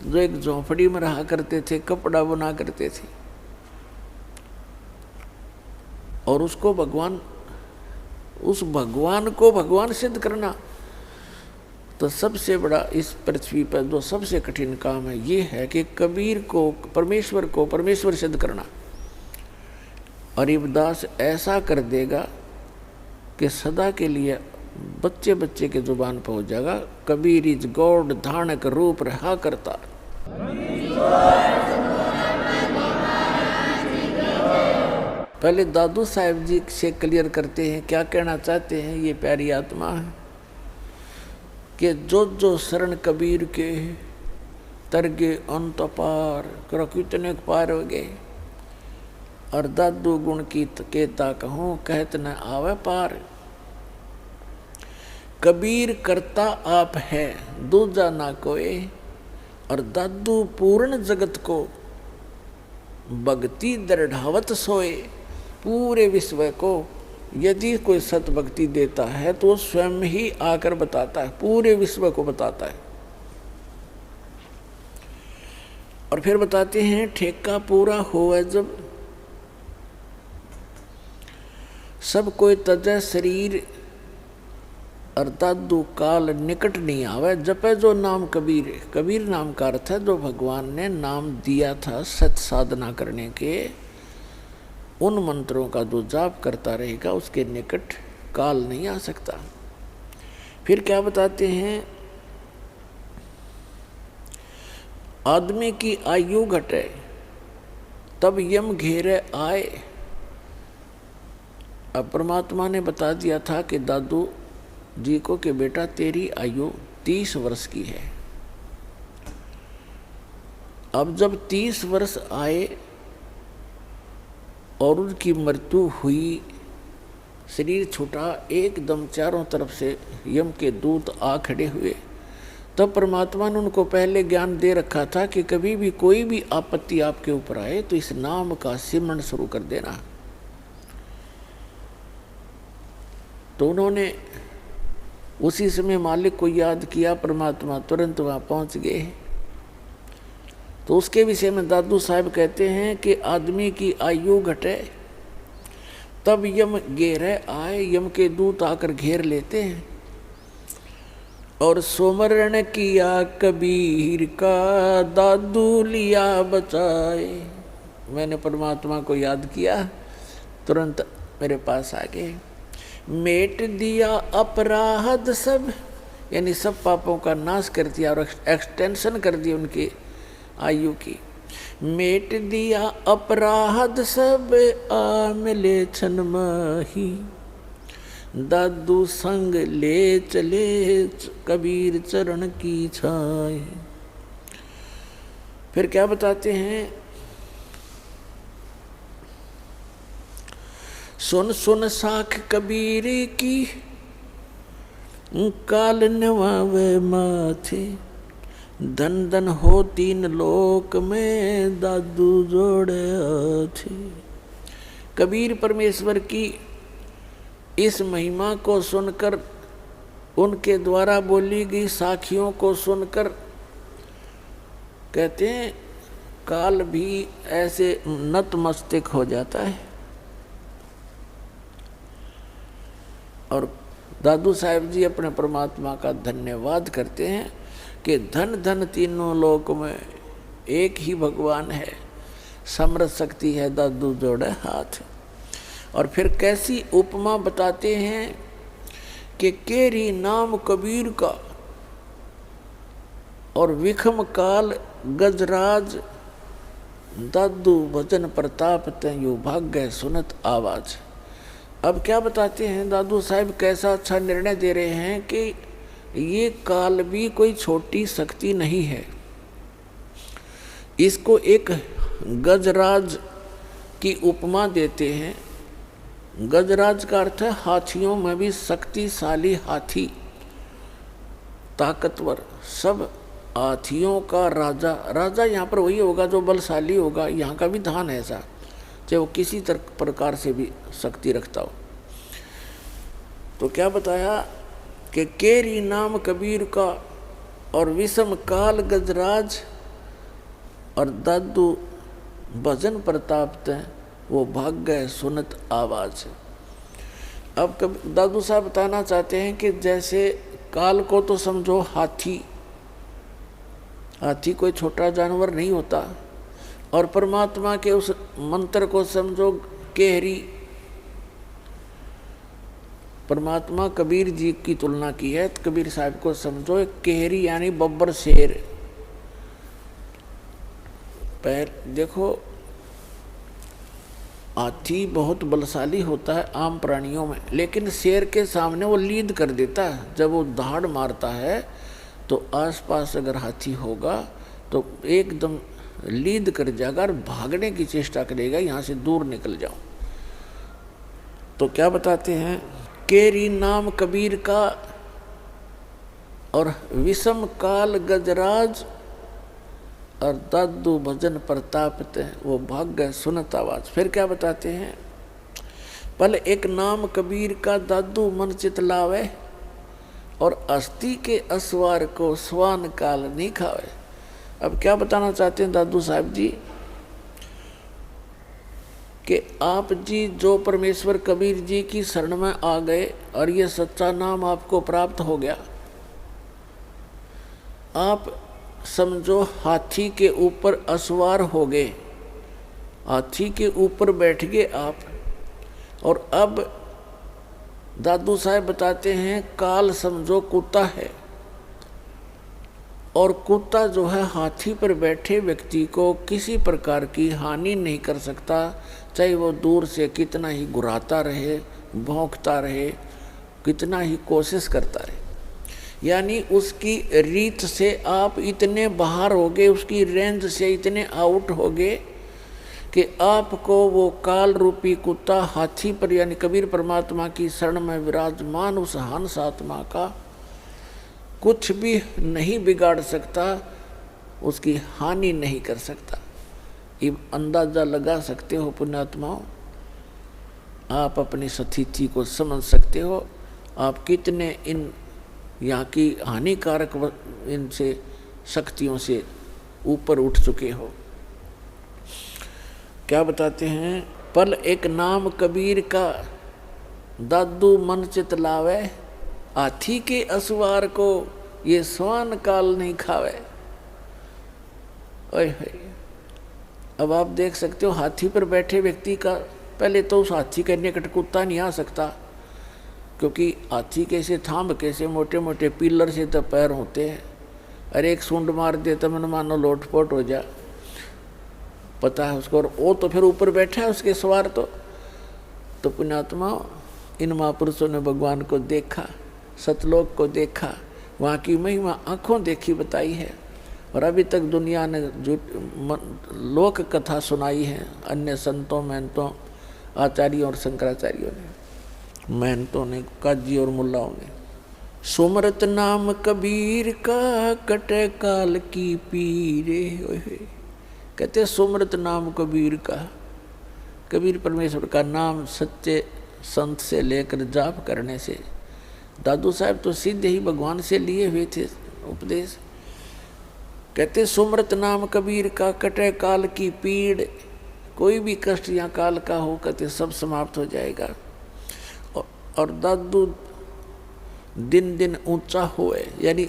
जो एक झोंपड़ी में रहा करते थे, कपड़ा बना करते थे, और उसको भगवान, उस भगवान को भगवान सिद्ध करना, तो सबसे बड़ा इस पृथ्वी पर जो सबसे कठिन काम है ये है कि कबीर को परमेश्वर सिद्ध करना। और इब्दास ऐसा कर देगा कि सदा के लिए बच्चे बच्चे के जुबान पर हो जाएगा, कबीर इज गॉड, धानक रूप रहा करता। पहले दादू साहब जी से क्लियर करते हैं क्या कहना चाहते हैं ये प्यारी आत्मा है कि जो शरण कबीर के तरगे अंत पार करो, कितने पार हो गए। और दादू गुण की केता कहूँ कहत न आवे पार। कबीर करता आप है दूजा ना कोई, और दादू पूर्ण जगत को भक्ति दृढ़ावत सोए। पूरे विश्व को यदि कोई सत भक्ति देता है तो वो स्वयं ही आकर बताता है, पूरे विश्व को बताता है। और फिर बताते हैं ठेका पूरा होवे जब, सब कोई तजय शरीर, और दादू काल निकट नहीं आवे। जपे जो नाम कबीर, कबीर नाम का अर्थ है जो भगवान ने नाम दिया था सत साधना करने के, उन मंत्रों का जो जाप करता रहेगा उसके निकट काल नहीं आ सकता। फिर क्या बताते हैं, आदमी की आयु घटे तब यम घेरे आए। अब परमात्मा ने बता दिया था कि दादू जी को कि बेटा तेरी आयु 30 वर्ष की है। अब जब 30 वर्ष आए और उनकी मृत्यु हुई, शरीर छूटा, एकदम चारों तरफ से यम के दूत आ खड़े हुए, तब परमात्मा ने उनको पहले ज्ञान दे रखा था कि कभी भी कोई भी आपत्ति आपके ऊपर आए तो इस नाम का सिमरण शुरू कर देना। तो उन्होंने उसी समय मालिक को याद किया, परमात्मा तुरंत वहाँ पहुँच गए। तो उसके विषय में दादू साहब कहते हैं कि आदमी की आयु घटे तब यम घेरे आए, यम के दूत आकर घेर लेते हैं। और सुमरण किया कबीर का दादू लिया बचाए। मैंने परमात्मा को याद किया, तुरंत मेरे पास आ गए। मेट दिया अपराध सब, यानी सब पापों का नाश कर दिया और एक्सटेंशन कर दी उनकी आयु की। मेट दिया अपराध सब आ मिले छन माही, दादू संग ले चले कबीर चरण की छाए। फिर क्या बताते हैं, सुन सुन साख कबीर की काल नवावे माथे, धन धन हो तीन लोक में दादू जोड़े थे। कबीर परमेश्वर की इस महिमा को सुनकर, उनके द्वारा बोली गई साखियों को सुनकर कहते हैं काल भी ऐसे नतमस्तक हो जाता है। और दादू साहब जी अपने परमात्मा का धन्यवाद करते हैं कि धन धन तीनों लोक में एक ही भगवान है, समर्थ शक्ति है, दादू जोड़े हाथ। और फिर कैसी उपमा बताते हैं कि केरी नाम कबीर का और विखम काल गजराज, दादू भजन प्रताप तयु भाग्य सुनत आवाज। अब क्या बताते हैं दादू साहब, कैसा अच्छा निर्णय दे रहे हैं कि ये काल भी कोई छोटी शक्ति नहीं है। इसको एक गजराज की उपमा देते हैं। गजराज का अर्थ है हाथियों में भी शक्तिशाली हाथी, ताकतवर, सब हाथियों का राजा। राजा यहाँ पर वही होगा जो बलशाली होगा। यहाँ का भी धान है ऐसा, चाहे वो किसी प्रकार से भी शक्ति रखता हो। तो क्या बताया कि केरी नाम कबीर का और विषम काल गजराज और दादू भजन प्रताप तय वो भाग्य सुनत आवाज। अब दादू साहब बताना चाहते हैं कि जैसे काल को तो समझो हाथी, हाथी कोई छोटा जानवर नहीं होता, और परमात्मा के उस मंत्र को समझो केहरी। परमात्मा कबीर जी की तुलना की है, तो कबीर साहब को समझो एक केहरी यानी बब्बर शेर। पैर देखो, हाथी बहुत बलशाली होता है आम प्राणियों में, लेकिन शेर के सामने वो लीद कर देता है। जब वो दहाड़ मारता है तो आसपास अगर हाथी होगा तो एकदम लीद कर जाएगा और भागने की चेष्टा करेगा, यहाँ से दूर निकल जाओ। तो क्या बताते हैं, केरी नाम कबीर का और विषम काल गजराज और दादू भजन प्रताप वो भाग्य सुनत आवाज। फिर क्या बताते हैं, पल एक नाम कबीर का दादू मन चित लावे, और अस्थि के असवार को स्वान काल नहीं खावे। अब क्या बताना चाहते हैं दादू साहब जी कि आप जी जो परमेश्वर कबीर जी की शरण में आ गए और ये सच्चा नाम आपको प्राप्त हो गया, आप समझो हाथी के ऊपर असवार हो गए, हाथी के ऊपर बैठ गए आप। और अब दादू साहब बताते हैं काल समझो कुत्ता है, और कुत्ता जो है हाथी पर बैठे व्यक्ति को किसी प्रकार की हानि नहीं कर सकता, चाहे वो दूर से कितना ही गुर्राता रहे, भौंकता रहे, कितना ही कोशिश करता रहे। यानी उसकी रीत से आप इतने बाहर हो गए, उसकी रेंज से इतने आउट हो गए कि आपको वो काल रूपी कुत्ता हाथी पर यानी कबीर परमात्मा की शरण में विराजमान उस हंस आत्मा का कुछ भी नहीं बिगाड़ सकता, उसकी हानि नहीं कर सकता। ये अंदाज़ा लगा सकते हो पुण्यात्माओं, आप अपनी स्थिति को समझ सकते हो, आप कितने इन यहाँ की हानिकारक इनसे शक्तियों से ऊपर उठ चुके हो। क्या बताते हैं, पल एक नाम कबीर का, दादू मन चित लावे, हाथी के असवार को ये स्वान काल नहीं खावे। ओए अब आप देख सकते हो हाथी पर बैठे व्यक्ति का, पहले तो उस हाथी के निकट कुत्ता नहीं आ सकता, क्योंकि हाथी कैसे थांब कैसे मोटे मोटे पिलर से तो पैर होते हैं, अरे एक सूंड मार दे तो मन मानो लोटपोट हो जा, पता है उसको। और वो तो फिर ऊपर बैठा है उसके सवार। तो पुण्यात्मा, इन महापुरुषों ने भगवान को देखा, सतलोक को देखा, वहाँ की महिमा आंखों देखी बताई है। और अभी तक दुनिया ने लोक कथा सुनाई है अन्य संतों महंतों आचार्यों और शंकराचार्यों ने, महंतों ने, काजी और मुल्लाओं ने। सुमरत नाम कबीर का, कटे काल की पीरे। कहते सुमरत नाम कबीर का, कबीर परमेश्वर का नाम सच्चे संत से लेकर जाप करने से। दादू साहब तो सीधे ही भगवान से लिए हुए थे उपदेश। कहते सुमरत नाम कबीर का, कटे काल की पीड़, कोई भी कष्ट या काल का हो कहते सब समाप्त हो जाएगा। और दादू दिन दिन ऊंचा होए, यानी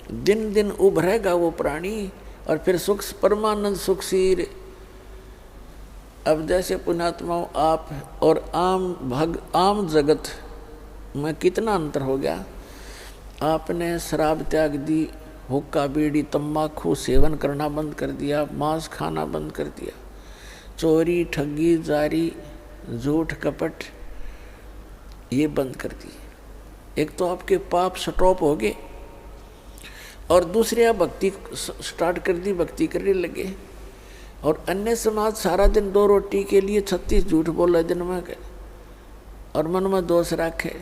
दिन दिन उभरेगा वो प्राणी, और फिर सुख परमानंद सुखसीर। अब जैसे पुण्यात्माओं आप और आम जगत में कितना अंतर हो गया। आपने शराब त्याग दी, हुक्का बीड़ी तंबाकू सेवन करना बंद कर दिया, मांस खाना बंद कर दिया, चोरी ठगी जारी झूठ कपट ये बंद कर दिए। एक तो आपके पाप स्टॉप हो गए, और दूसरे आप भक्ति स्टार्ट कर दी, भक्ति करने लगे। और अन्य समाज सारा दिन 2 रोटी के लिए 36 झूठ बोले दिन में, और मन में दोष रखे,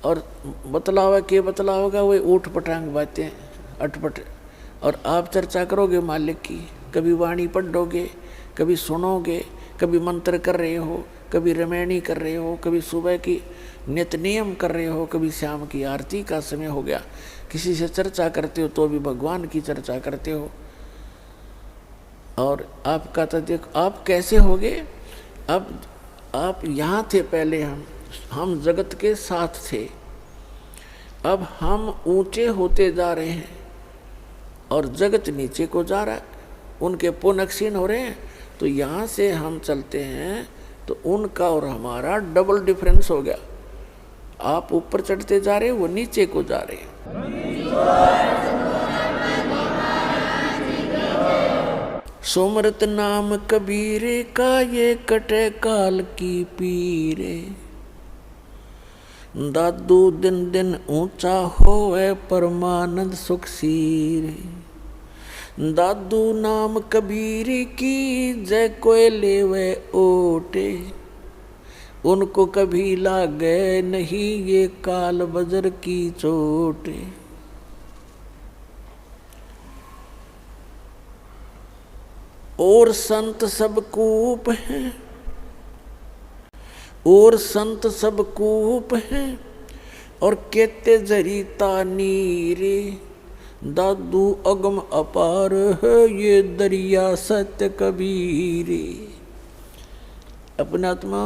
और बतलावा के बतलाओगा वो ऊट पटांग बातें अटपट। और आप चर्चा करोगे मालिक की, कभी वाणी पढ़ोगे, कभी सुनोगे, कभी मंत्र कर रहे हो, कभी रमैनी कर रहे हो, कभी सुबह की नित्य नियम कर रहे हो, कभी शाम की आरती का समय हो गया, किसी से चर्चा करते हो तो भी भगवान की चर्चा करते हो। और आपका तो देखो आप कैसे होगे। अब आप यहाँ थे पहले, हम जगत के साथ थे, अब हम ऊंचे होते जा रहे हैं और जगत नीचे को जा रहा है, उनके पुण्य क्षीण हो रहे हैं। तो यहाँ से हम चलते हैं तो उनका और हमारा डबल डिफरेंस हो गया। आप ऊपर चढ़ते जा रहे हैं, वो नीचे को जा रहे हैं। सुमरत नाम कबीर का, ये कटे काल की पीरे, दादू दिन दिन ऊंचा होए परमानंद सुखसीर। दादू नाम कबीर की, जय कोय लेवे ओटे, उनको कभी लागे नहीं ये काल बजर की चोटे। और संत सब कूप हैं, और संत सब कूप हैं, और कहते जरीता नीरे, दादू अगम अपार है ये दरिया सत्य कबीरे। अपना आत्मा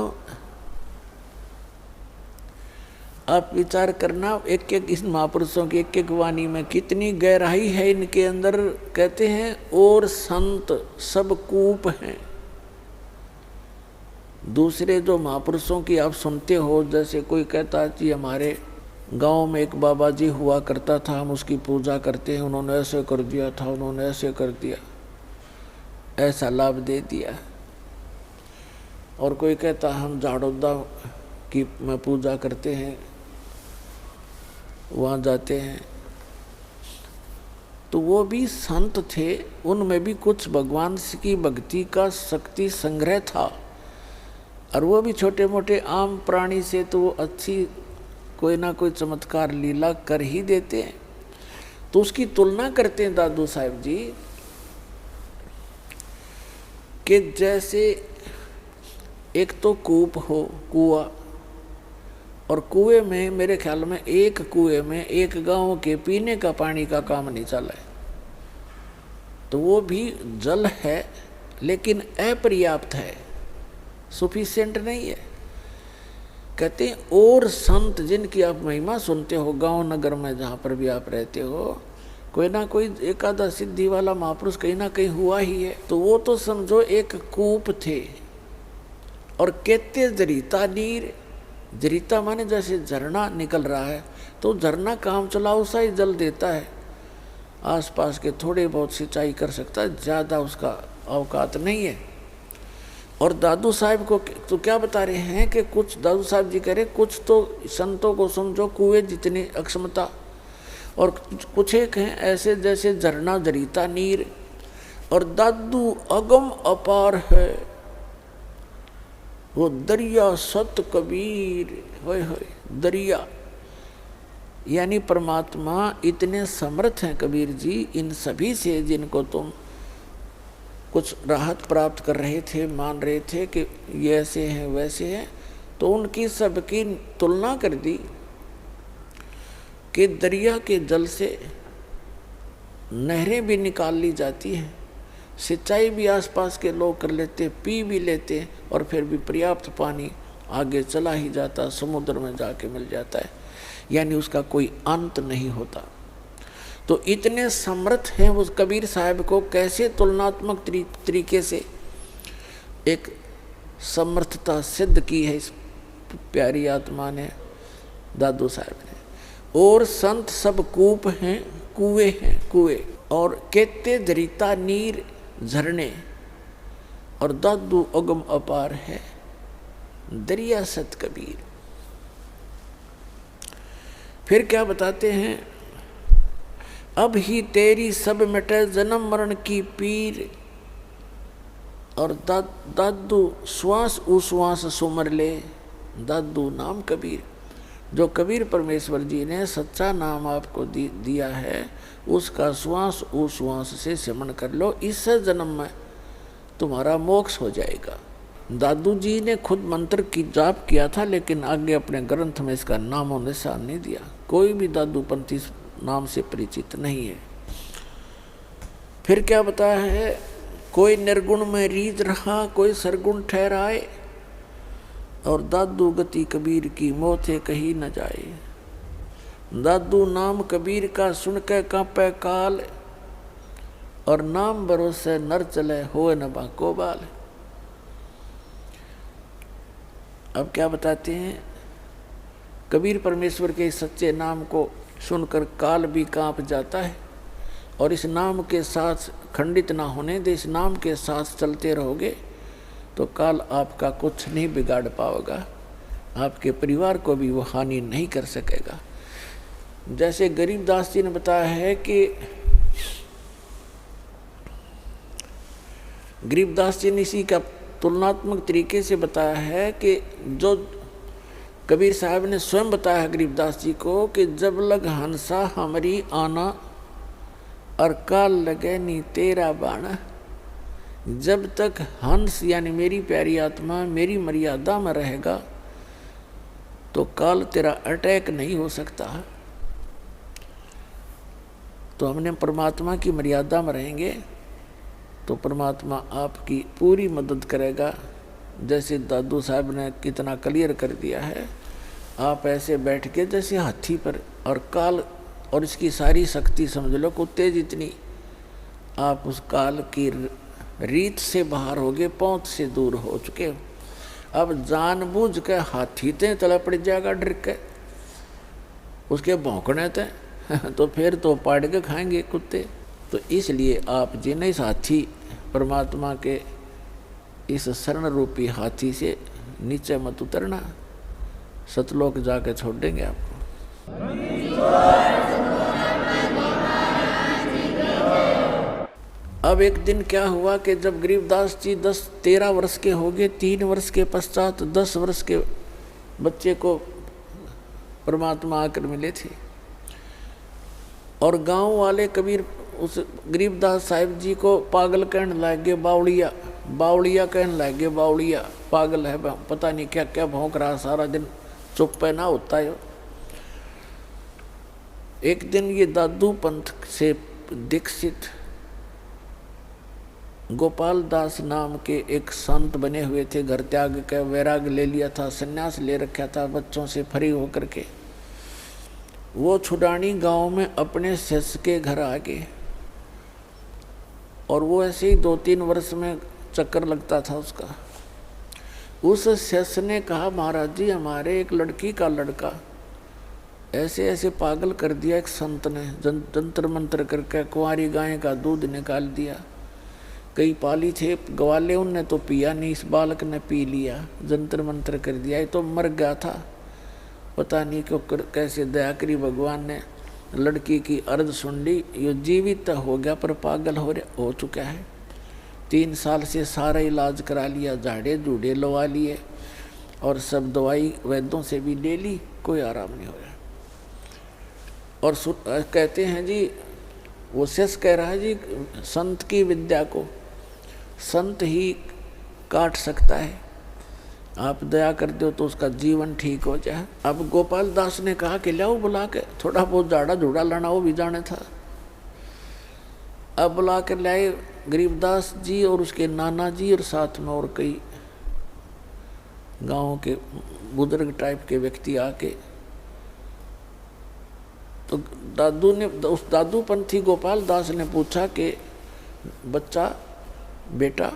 आप विचार करना, एक एक इस महापुरुषों की एक एक वाणी में कितनी गहराई है इनके अंदर। कहते हैं और संत सब कूप हैं। दूसरे जो महापुरुषों की आप सुनते हो, जैसे कोई कहता है कि हमारे गांव में एक बाबा जी हुआ करता था, हम उसकी पूजा करते हैं, उन्होंने ऐसे कर दिया था, उन्होंने ऐसे कर दिया, ऐसा लाभ दे दिया। और कोई कहता हम झाड़ोदा की में पूजा करते हैं, वहाँ जाते हैं। तो वो भी संत थे, उनमें भी कुछ भगवान की भक्ति का शक्ति संग्रह था। और वो भी छोटे मोटे आम प्राणी से तो वो अच्छी कोई ना कोई चमत्कार लीला कर ही देते हैं। तो उसकी तुलना करते हैं दादू साहब जी कि जैसे एक तो कूप हो, कुआं, और कुएं में मेरे ख्याल में एक कुएं में एक गांव के पीने का पानी का काम नहीं चला है। तो वो भी जल है लेकिन अपर्याप्त है, सफिशिएंट नहीं है। कहते हैं और संत जिनकी आप महिमा सुनते हो गांव नगर में जहाँ पर भी आप रहते हो, कोई ना कोई एकादा सिद्धि वाला महापुरुष कहीं ना कहीं हुआ ही है। तो वो तो समझो एक कूप थे और कहते जरीता नीर, जरीता माने जैसे झरना निकल रहा है, तो झरना काम चलाओ सा ही जल देता है, आसपास के थोड़े बहुत सिंचाई कर सकता है, ज़्यादा उसका औकात नहीं है। और दादू साहब को तो क्या बता रहे हैं कि कुछ दादू साहब जी कह रहे कुछ तो संतों को समझो कुएं जितनी अक्षमता, और कुछ एक हैं ऐसे जैसे झरना जरीता नीर, और दादू अगम अपार है, वो दरिया सत कबीर, होय होय दरिया। यानी परमात्मा इतने समर्थ हैं कबीर जी इन सभी से जिनको तुम कुछ राहत प्राप्त कर रहे थे, मान रहे थे कि ये ऐसे हैं वैसे हैं, तो उनकी सबकी तुलना कर दी कि दरिया के जल से नहरें भी निकाल ली जाती हैं, सिंचाई भी आसपास के लोग कर लेते, पी भी लेते, और फिर भी पर्याप्त पानी आगे चला ही जाता, समुद्र में जाके मिल जाता है, यानी उसका कोई अंत नहीं होता। तो इतने समर्थ हैं उस कबीर साहब को कैसे तुलनात्मक तरीके से एक समर्थता सिद्ध की है इस प्यारी आत्मा ने, दादू साहब ने। और संत सब कूप हैं, कुएं हैं, कुएं, और कहते जरीता नीर झरने, और दादू अगम अपार है, दरिया सत कबीर। फिर क्या बताते हैं, अब ही तेरी सब मिटे जन्म मरण की पीर, और दादू श्वास उश्वास सुमर ले, दादू नाम कबीर। जो कबीर परमेश्वर जी ने सच्चा नाम आपको दिया है, उसका श्वास उश्वास से सिमरण कर लो, इस जन्म में तुम्हारा मोक्ष हो जाएगा। दादू जी ने खुद मंत्र की जाप किया था, लेकिन आगे अपने ग्रंथ में इसका नामो निशान नहीं दिया। कोई भी दादू पंथी नाम से परिचित नहीं है। फिर क्या बताया है, कोई निर्गुण में रीझ रहा, कोई सरगुण ठहराए, और दादू गति कबीर की मोथे कही न जाए। दादू नाम कबीर का सुन के कांपे काल, और नाम भरोसे नर चले होए न बाको बाल। अब क्या बताते हैं, कबीर परमेश्वर के सच्चे नाम को सुनकर काल भी कांप जाता है, और इस नाम के साथ खंडित ना होने दे, इस नाम के साथ चलते रहोगे तो काल आपका कुछ नहीं बिगाड़ पाएगा, आपके परिवार को भी वो हानि नहीं कर सकेगा। जैसे गरीबदास जी ने बताया है कि गरीबदास जी ने इसी का तुलनात्मक तरीके से बताया है कि जो कबीर साहब ने स्वयं बताया है गरीबदास जी को कि जब लग हंसा हमारी आना, और काल लगे नी तेरा बाणा। जब तक हंस यानी मेरी प्यारी आत्मा मेरी मर्यादा में रहेगा तो काल तेरा अटैक नहीं हो सकता। तो हमने परमात्मा की मर्यादा में रहेंगे तो परमात्मा आपकी पूरी मदद करेगा। जैसे दादू साहब ने कितना क्लियर कर दिया है, आप ऐसे बैठ के जैसे हाथी पर, और काल और इसकी सारी शक्ति समझ लो कुत्ते जितनी, आप उस काल की रीत से बाहर हो गए, पहुँच से दूर हो चुके हो। अब जानबूझ के हाथी ते तला पड़ जाएगा डर के, उसके भौंकने थे तो फिर तो पाड़ के खाएंगे कुत्ते। तो इसलिए आप जिन्हें इस हाथी परमात्मा के इस शरण रूपी हाथी से नीचे मत उतरना, सतलोक जाके छोड़ देंगे आपको। अब एक दिन क्या हुआ कि जब गरीबदास जी 10-13 वर्ष के हो गए, 3 वर्ष के पश्चात 10 वर्ष के बच्चे को परमात्मा आकर मिले थे, और गांव वाले कबीर उस गरीबदास साहिब जी को पागल कहने लगे, बावड़िया बावड़िया कहने लगे, बावड़िया पागल है, पता नहीं क्या क्या भौंक रहा सारा दिन, चुप पे ना होता है। एक दिन ये दादू पंथ से दीक्षित गोपाल दास नाम के एक संत बने हुए थे, घर त्याग के वैराग ले लिया था, सन्यास ले रखा था बच्चों से फ्री होकर के। वो छुडानी गांव में अपने शिष्य के घर आ गए और वो ऐसे ही 2-3 वर्ष में चक्कर लगता था उसका। उस शिष्य ने कहा, महाराज जी हमारे एक लड़की का लड़का ऐसे ऐसे पागल कर दिया, एक संत ने जंतर मंत्र करके कुंवारी गाय का दूध निकाल दिया, कई पाली थे ग्वाले उनने तो पिया नहीं, इस बालक ने पी लिया, जंतर मंत्र कर दिया, ये तो मर गया था, पता नहीं क्यों कैसे दया करी भगवान ने, लड़की की अर्ज सुन ली, ये जीवित हो गया पर पागल हो चुका है। 3 साल से सारा इलाज करा लिया, झाड़े झूड़े लवा लिए और सब दवाई वैद्यों से भी ले ली, कोई आराम नहीं हो रहा। और कहते हैं जी, वो शेष कह रहा है जी, संत की विद्या को संत ही काट सकता है, आप दया कर दो तो उसका जीवन ठीक हो जाए। अब गोपाल दास ने कहा कि लाओ बुला के, थोड़ा बहुत झाड़ा झूड़ा लाना वो भी जाने था। अब बुला कर लाए गरीबदास जी और उसके नाना जी और साथ में और कई गांव के बुजुर्ग टाइप के व्यक्ति आके, तो दादू ने, उस दादूपंथी गोपाल दास ने पूछा कि बच्चा, बेटा,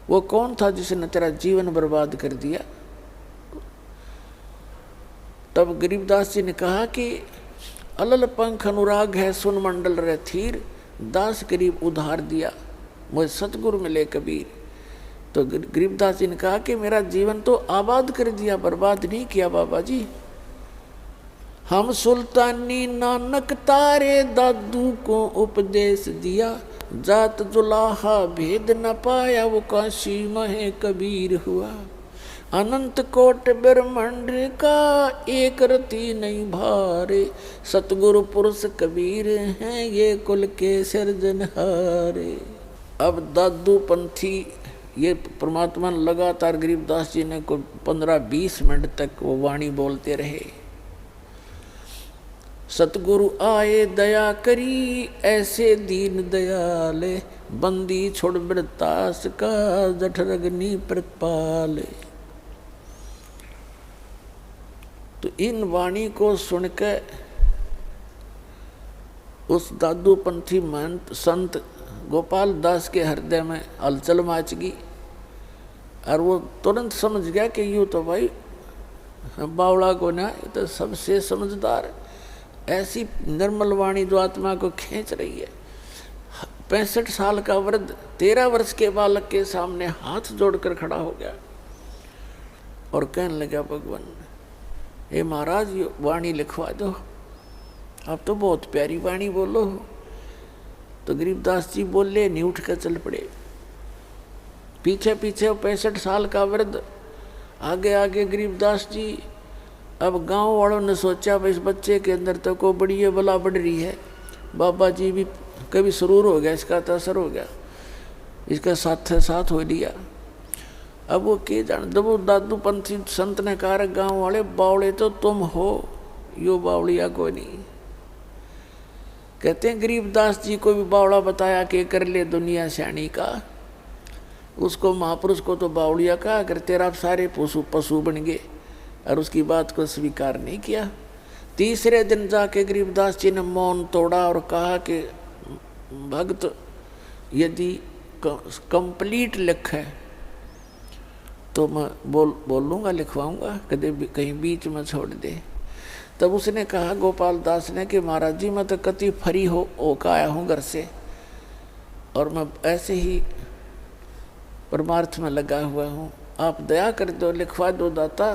वो कौन था जिसने तेरा जीवन बर्बाद कर दिया? तब गरीबदास जी ने कहा कि अलल पंख अनुराग है सुन मंडल रे थीर, दास गरीब उधार दिया मुझे सतगुरु मिले कबीर। तो गरीबदास जी ने कहा कि मेरा जीवन तो आबाद कर दिया, बर्बाद नहीं किया बाबा जी। हम सुल्तानी नानक तारे दादू को उपदेश दिया, जात जुलाहा भेद न पाया वो काशी महे कबीर हुआ। अनंत कोट ब्रह्मांड का एक रति नहीं भारे, सतगुरु पुरुष कबीर हैं ये कुल के सिरजनहारे। अब दादू पंथी ये परमात्मा लगातार गरीबदास जी ने को 15-20 मिनट तक वो वाणी बोलते रहे। सतगुरु आए दया करी ऐसे दीन दयाले, बंदी छोड़ वृतास का जठरग्नि प्रतिपाले। तो इन वाणी को सुनकर उस दादूपंथी महंत संत गोपाल दास के हृदय में हलचल मच गई और वो तुरंत समझ गया कि यूँ तो भाई बावड़ा को ना, ये तो सबसे समझदार, ऐसी निर्मल वाणी जो आत्मा को खींच रही है। 65 साल का वृद्ध 13 वर्ष के बालक के सामने हाथ जोड़कर खड़ा हो गया और कहने लगा, भगवान हे महाराज ये वाणी लिखवा दो, आप तो बहुत प्यारी वाणी बोलो। तो गरीबदास जी बोले नहीं, उठ कर चल पड़े। पीछे पीछे 65 साल का वृद्ध, आगे आगे गरीबदास जी। अब गांव वालों ने सोचा भाई इस बच्चे के अंदर तो को बड़ी ये बला बढ़ रही है, बाबा जी भी कभी सुरूर हो गया, इसका तो असर हो गया, इसका साथ हो लिया। अब वो के जान, जब वो दादूपंथी संत ने कहा गांव वाले बावड़े तो तुम हो, यो बावड़िया को नहीं। कहते हैं गरीबदास जी को भी बावड़ा बताया कि कर ले दुनिया श्याणी का, उसको महापुरुष को तो बावड़िया कहा, अगर तेरा सारे पशु बन गए और उसकी बात को स्वीकार नहीं किया। तीसरे दिन जाके गरीबदास जी ने मौन तोड़ा और कहा कि भक्त यदि कंप्लीट लिख है तो मैं बोलूँगा, लिखवाऊँगा, कहीं बीच में छोड़ दे। तब उसने कहा गोपाल दास ने कि महाराज जी मैं तो कति फ्री होकर आया हूँ घर से और मैं ऐसे ही परमार्थ में लगा हुआ हूँ, आप दया कर दो, लिखवा दो दाता,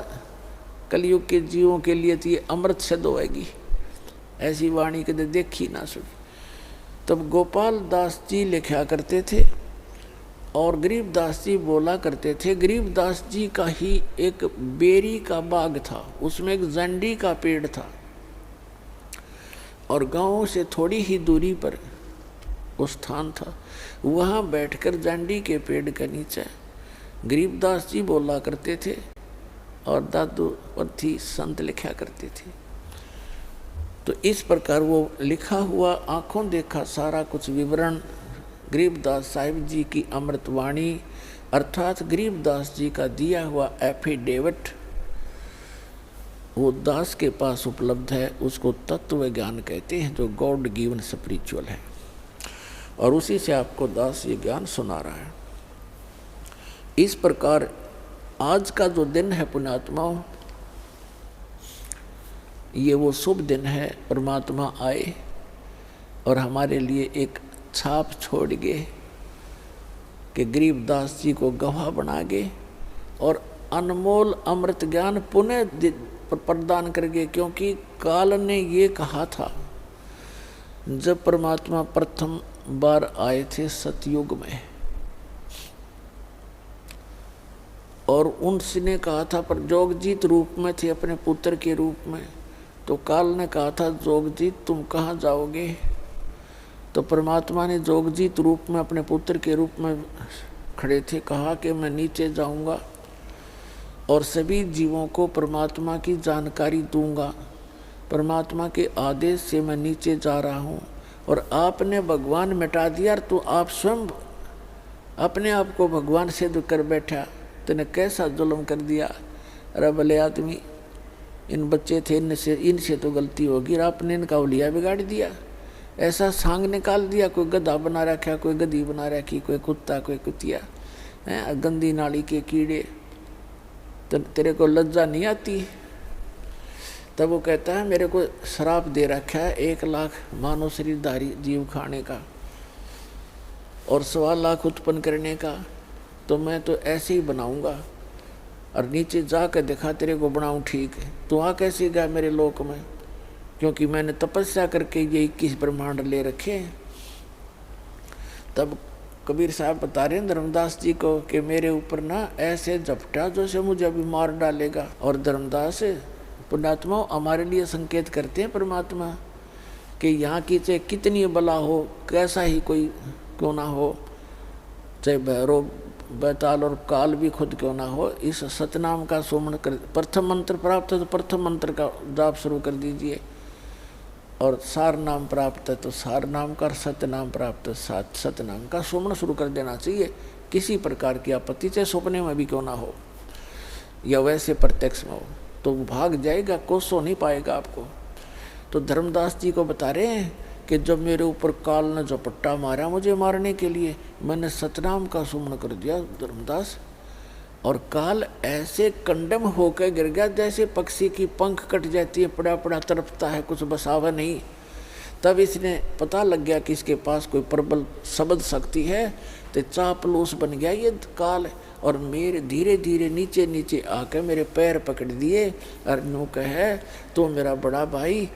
कलयुग के जीवों के लिए तो ये अमृत सिद्ध होएगी, ऐसी वाणी कदे देखी ना सुनी। तब गोपाल दास जी लिखा करते थे और गरीबदास जी बोला करते थे। गरीबदास जी का ही एक बेरी का बाग था, उसमें एक जंडी का पेड़ था और गांव से थोड़ी ही दूरी पर वो स्थान था। वहाँ बैठकर जंडी के पेड़ के नीचे गरीबदास जी बोला करते थे और दादूपंथी संत लिखा करते थे। तो इस प्रकार वो लिखा हुआ आंखों देखा सारा कुछ विवरण गरीबदास साहिब जी की अमृतवाणी अर्थात गरीबदास जी का दिया हुआ एफिडेविट वो दास के पास उपलब्ध है, उसको तत्व ज्ञान कहते हैं, जो गॉड गिवन स्पिरिचुअल है, और उसी से आपको दास ये ज्ञान सुना रहा है। इस प्रकार आज का जो दिन है पुण्यात्माओं, ये वो शुभ दिन है। परमात्मा आए और हमारे लिए एक छाप छोड़ गए कि गरीबदास जी को गवाह बना गए और अनमोल अमृत ज्ञान पुनः प्रदान कर गए। क्योंकि काल ने ये कहा था जब परमात्मा प्रथम बार आए थे सतयुग में, और उनसे कहा था, पर जोगजीत रूप में थे अपने पुत्र के रूप में, तो काल ने कहा था जोगजीत तुम कहाँ जाओगे? तो परमात्मा ने जोगजीत रूप में अपने पुत्र के रूप में खड़े थे, कहा कि मैं नीचे जाऊंगा और सभी जीवों को परमात्मा की जानकारी दूंगा। परमात्मा के आदेश से मैं नीचे जा रहा हूँ, और आपने भगवान मिटा दिया, तो आप स्वयं अपने आप को भगवान सिद्ध कर बैठा, तूने कैसा जुल्म कर दिया। अरे भले आदमी, इन बच्चे थे, इनसे तो गलती होगी, और आपने इनका उलिया बिगाड़ दिया, ऐसा सांग निकाल दिया, कोई गधा बना रखा, कोई गधी बना रखी, कोई कुत्ता, कोई कुतिया, गंदी नाली के कीड़े, तो तेरे को लज्जा नहीं आती? तब वो कहता है मेरे को श्राप दे रखा है 1 लाख मानव शरीरधारी जीव खाने का और 1.25 लाख उत्पन्न करने का, तो मैं तो ऐसे ही बनाऊंगा, और नीचे जा कर देखा तेरे को बनाऊं ठीक है। तो आ कैसे गया मेरे लोक में? क्योंकि मैंने तपस्या करके ये 21 ब्रह्मांड ले रखे हैं। तब कबीर साहब बता रहे हैं धर्मदास जी को कि मेरे ऊपर ना ऐसे झपटा जो से मुझे अभी मार डालेगा। और धर्मदास पुण्यात्मा हमारे लिए संकेत करते हैं परमात्मा कि यहाँ की चाहे कितनी बला हो, कैसा ही कोई क्यों ना हो, चाहे भैरव बैताल और काल भी खुद क्यों ना हो, इस सतनाम का सुमन कर। प्रथम मंत्र प्राप्त है तो प्रथम मंत्र का जाप शुरू कर दीजिए, और सार नाम प्राप्त है तो सार नाम का, सत्य नाम प्राप्त है सत्य नाम का सुमन शुरू कर देना चाहिए। किसी प्रकार की आपत्ति चाहे सपने में भी क्यों ना हो या वैसे प्रत्यक्ष में हो, तो भाग जाएगा, कोसो नहीं पाएगा आपको। तो धर्मदास जी को बता रहे हैं कि जब मेरे ऊपर काल ने झपट्टा मारा मुझे मारने के लिए, मैंने सतनाम का सुमन कर दिया धर्मदास, और काल ऐसे कंडम होकर गिर गया जैसे पक्षी की पंख कट जाती है, पड़ा पड़ा तड़पता है, कुछ बसावा नहीं। तब इसने पता लग गया कि इसके पास कोई प्रबल शब्द शक्ति है, तो चापलूस बन गया ये काल, और मेरे धीरे धीरे नीचे नीचे आकर मेरे पैर पकड़ दिए, और नो कहे तो मेरा बड़ा भाई,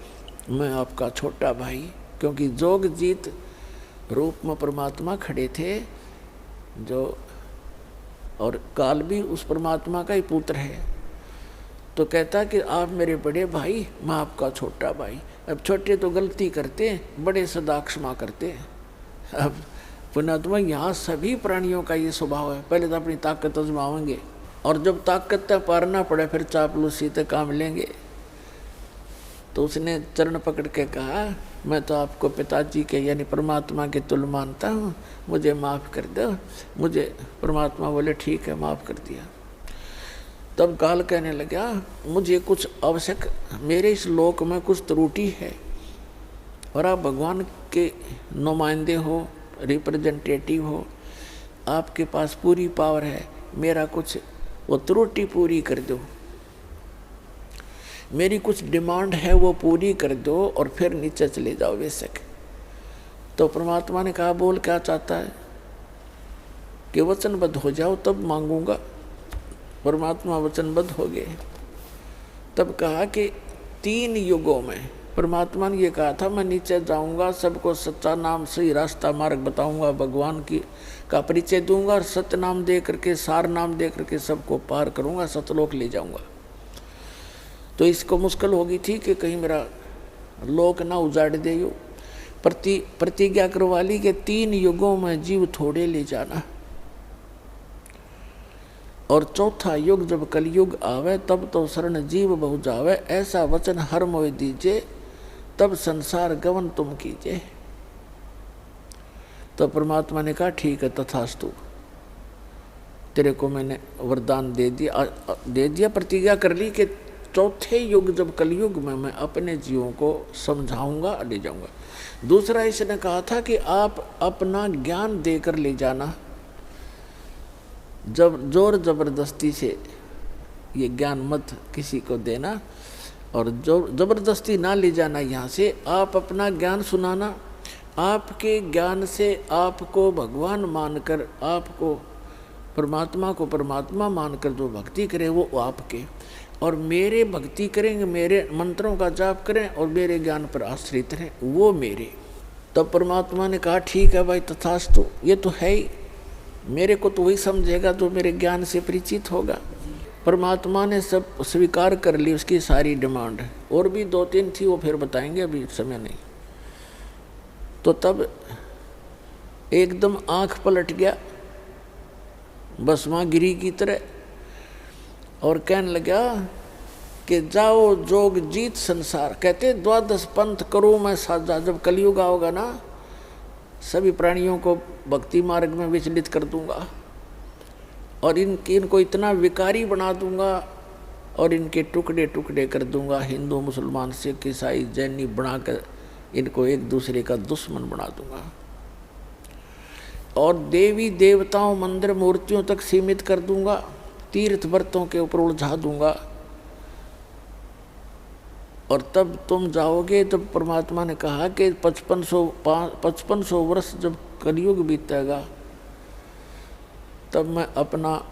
मैं आपका छोटा भाई। क्योंकि जोगजीत रूप में परमात्मा खड़े थे जो, और काल भी उस परमात्मा का ही पुत्र है। तो कहता कि आप मेरे बड़े भाई, मैं आपका छोटा भाई। अब छोटे तो गलती करते हैं, बड़े सदा क्षमा करते हैं। अब पुण्यात्मा यहाँ सभी प्राणियों का ये स्वभाव है, पहले तो अपनी ताकत आजमाएंगे, और जब ताकत तक पारना पड़े फिर चापलूसी तक काम लेंगे। तो उसने चरण पकड़ के कहा, मैं तो आपको पिताजी के यानी परमात्मा के तुल्य मानता हूँ, मुझे माफ़ कर दो। मुझे परमात्मा बोले ठीक है, माफ़ कर दिया। तब काल कहने लगा, मुझे कुछ आवश्यक, मेरे इस लोक में कुछ त्रुटि है, और आप भगवान के नुमाइंदे हो, रिप्रेजेंटेटिव हो, आपके पास पूरी पावर है, मेरा कुछ वो त्रुटि पूरी कर दो, मेरी कुछ डिमांड है वो पूरी कर दो, और फिर नीचे चले जाओ बेशक। तो परमात्मा ने कहा, बोल क्या चाहता है? कि वचनबद्ध हो जाओ तब मांगूंगा। परमात्मा वचनबद्ध हो गए। तब कहा कि 3 युगों में परमात्मा ने ये कहा था, मैं नीचे जाऊंगा, सबको सच्चा नाम सही रास्ता मार्ग बताऊंगा, भगवान की का परिचय दूंगा, और सत्य नाम दे करके, सार नाम दे करके सबको पार करूंगा, सतलोक ले जाऊंगा। तो इसको मुश्किल होगी थी कि कहीं मेरा लोक ना उजाड़ दे। यो प्रतिज्ञा करवा ली कि 3 युगों में जीव थोड़े ले जाना, और चौथा युग जब कलयुग आवे तब तो शरण जीव बहु जावे, ऐसा वचन हर मोह दीजिए, तब संसार गवन तुम कीजिए। तो परमात्मा ने कहा ठीक है तथास्तु, तेरे को मैंने वरदान दे दिया, प्रतिज्ञा कर ली कि चौथे युग जब कलयुग में मैं अपने जीवों को समझाऊंगा, ले जाऊंगा। दूसरा इसने कहा था कि आप अपना ज्ञान देकर ले जाना, जब जोर जबरदस्ती से ये ज्ञान मत किसी को देना, और जो जबरदस्ती ना ले जाना यहाँ से। आप अपना ज्ञान सुनाना, आपके ज्ञान से आपको भगवान मानकर, आपको परमात्मा को परमात्मा मानकर जो भक्ति करे वो आपके, और मेरे भक्ति करेंगे, मेरे मंत्रों का जाप करें और मेरे ज्ञान पर आश्रित रहें, वो मेरे। तब परमात्मा ने कहा ठीक है भाई तथास्तु, ये तो है ही, मेरे को तो वही समझेगा जो मेरे ज्ञान से परिचित होगा। परमात्मा ने सब स्वीकार कर ली उसकी सारी डिमांड, और भी 2-3 थी वो फिर बताएंगे, अभी समय नहीं। तो तब एकदम आंख पलट गया भस्मागिरी की तरह, और कहने लगा कि जाओ जोग जीत संसार। कहते 12 पंथ करूँ मैं साझा, जब कलयुग आओगा ना सभी प्राणियों को भक्ति मार्ग में विचलित कर दूंगा, और इनको इतना विकारी बना दूंगा, और इनके टुकड़े टुकड़े कर दूंगा, हिंदू मुसलमान सिख ईसाई जैनी बनाकर इनको एक दूसरे का दुश्मन बना दूंगा, और देवी देवताओं मंदिर मूर्तियों तक सीमित कर दूंगा, तीर्थ व्रतों के ऊपर उलझा दूंगा। और तब तुम जाओगे, तब परमात्मा ने कहा कि 5500 वर्ष जब कलयुग बीतेगा, तब मैं अपना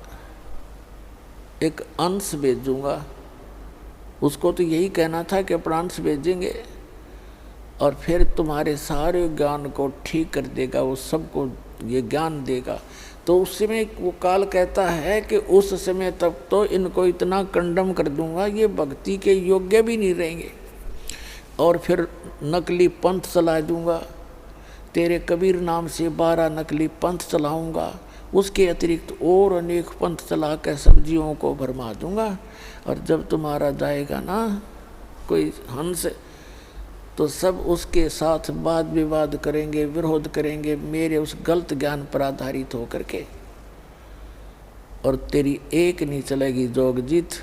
एक अंश भेजूंगा। उसको तो यही कहना था कि अपना अंश भेजेंगे और फिर तुम्हारे सारे ज्ञान को ठीक कर देगा, वो सबको ये ज्ञान देगा। तो उस समय वो काल कहता है कि उस समय तक तो इनको इतना कंडम कर दूंगा, ये भक्ति के योग्य भी नहीं रहेंगे, और फिर नकली पंथ चला दूंगा, तेरे कबीर नाम से 12 नकली पंथ चलाऊंगा, उसके अतिरिक्त और अनेक पंथ चला कर सब्जियों को भरमा दूंगा। और जब तुम्हारा जाएगा ना कोई हंस, तो सब उसके साथ वाद विवाद करेंगे, विरोध करेंगे मेरे उस गलत ज्ञान पर आधारित होकर के, और तेरी एक नहीं चलेगी जोगजीत,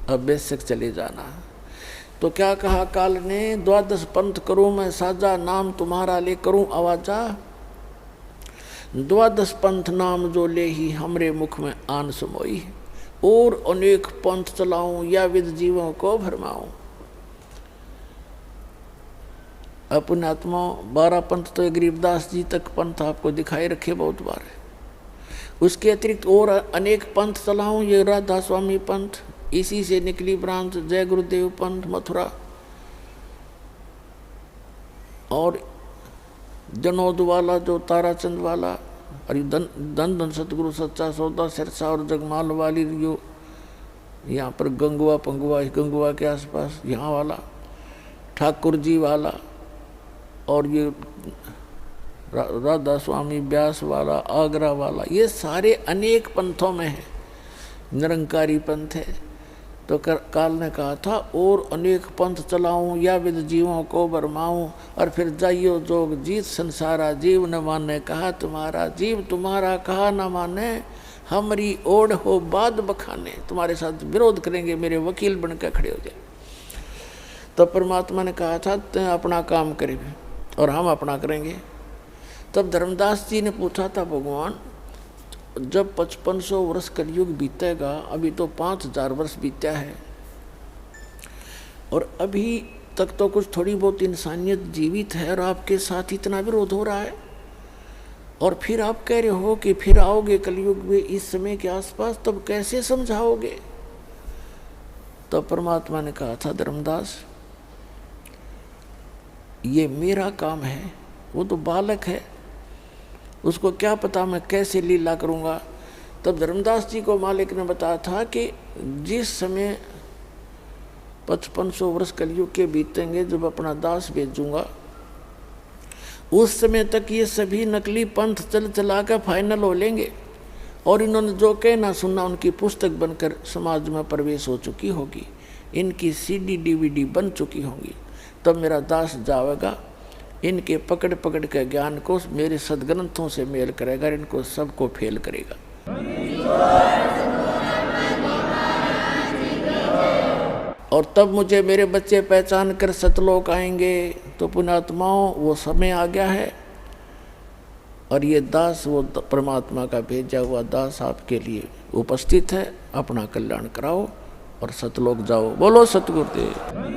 अब बेशक चले जाना। तो क्या कहा काल ने, 12 पंथ करूं मैं साझा, नाम तुम्हारा ले करूं आवाजा, 12 पंथ नाम जो ले ही हमरे मुख में आन समोई, और अनेक पंथ चलाऊं या विद जीवों को भरमाऊं। अपने आत्मा 12 पंथ तो गरीबदास जी तक पंथ आपको दिखाई रखे बहुत बार है, उसके अतिरिक्त और अनेक पंथ चलाऊं, ये राधा स्वामी पंथ, इसी से निकली ब्रांच जय गुरुदेव पंथ मथुरा, और जनोद वाला जो ताराचंद वाला, और धन धन सतगुरु सच्चा सौदा सिरसा और जगमाल वाली जो यहाँ पर गंगुआ पंगुआ, गंगुआ के आसपास यहाँ वाला, ठाकुर जी वाला, और ये राधा स्वामी ब्यास वाला, आगरा वाला, ये सारे अनेक पंथों में है, निरंकारी पंथ है। तो काल ने कहा था और अनेक पंथ चलाऊं या विद जीवों को भरमाऊं, और फिर जाइयो जोग जीत संसारा, जीव न माने कहा तुम्हारा, जीव तुम्हारा कहा न माने, हमारी ओढ़ हो बाद बखाने, तुम्हारे साथ विरोध करेंगे, मेरे वकील बनकर खड़े हो जाए। तब परमात्मा ने कहा था तुम अपना काम करे और हम अपना करेंगे। तब धर्मदास जी ने पूछा था भगवान जब 5500 वर्ष कलयुग बीतेगा, अभी तो 5000 वर्ष बीता है, और अभी तक तो कुछ थोड़ी बहुत इंसानियत जीवित है, और आपके साथ इतना विरोध हो रहा है, और फिर आप कह रहे हो कि फिर आओगे कलयुग में इस समय के आसपास, तब कैसे समझाओगे? तब परमात्मा ने कहा था धर्मदास ये मेरा काम है, वो तो बालक है, उसको क्या पता मैं कैसे लीला करूँगा। तब धर्मदास जी को मालिक ने बताया था कि जिस समय 5500 वर्ष कलयुग के बीतेंगे, जब अपना दास भेजूंगा, उस समय तक ये सभी नकली पंथ चला कर फाइनल हो लेंगे, और इन्होंने जो कहना सुनना उनकी पुस्तक बनकर समाज में प्रवेश हो चुकी होगी, इनकी CD DVD बन चुकी होंगी। तब मेरा दास जाएगा इनके पकड़ पकड़ के ज्ञान को मेरे सदग्रंथों से मेल करेगा, इनको सबको फेल करेगा। और तब मुझे मेरे बच्चे पहचान कर सतलोक आएंगे। तो पुण्यात्माओं, वो समय आ गया है और ये दास, वो परमात्मा का भेजा हुआ दास आपके लिए उपस्थित है। अपना कल्याण कराओ और सतलोक जाओ। बोलो सतगुरुदेव।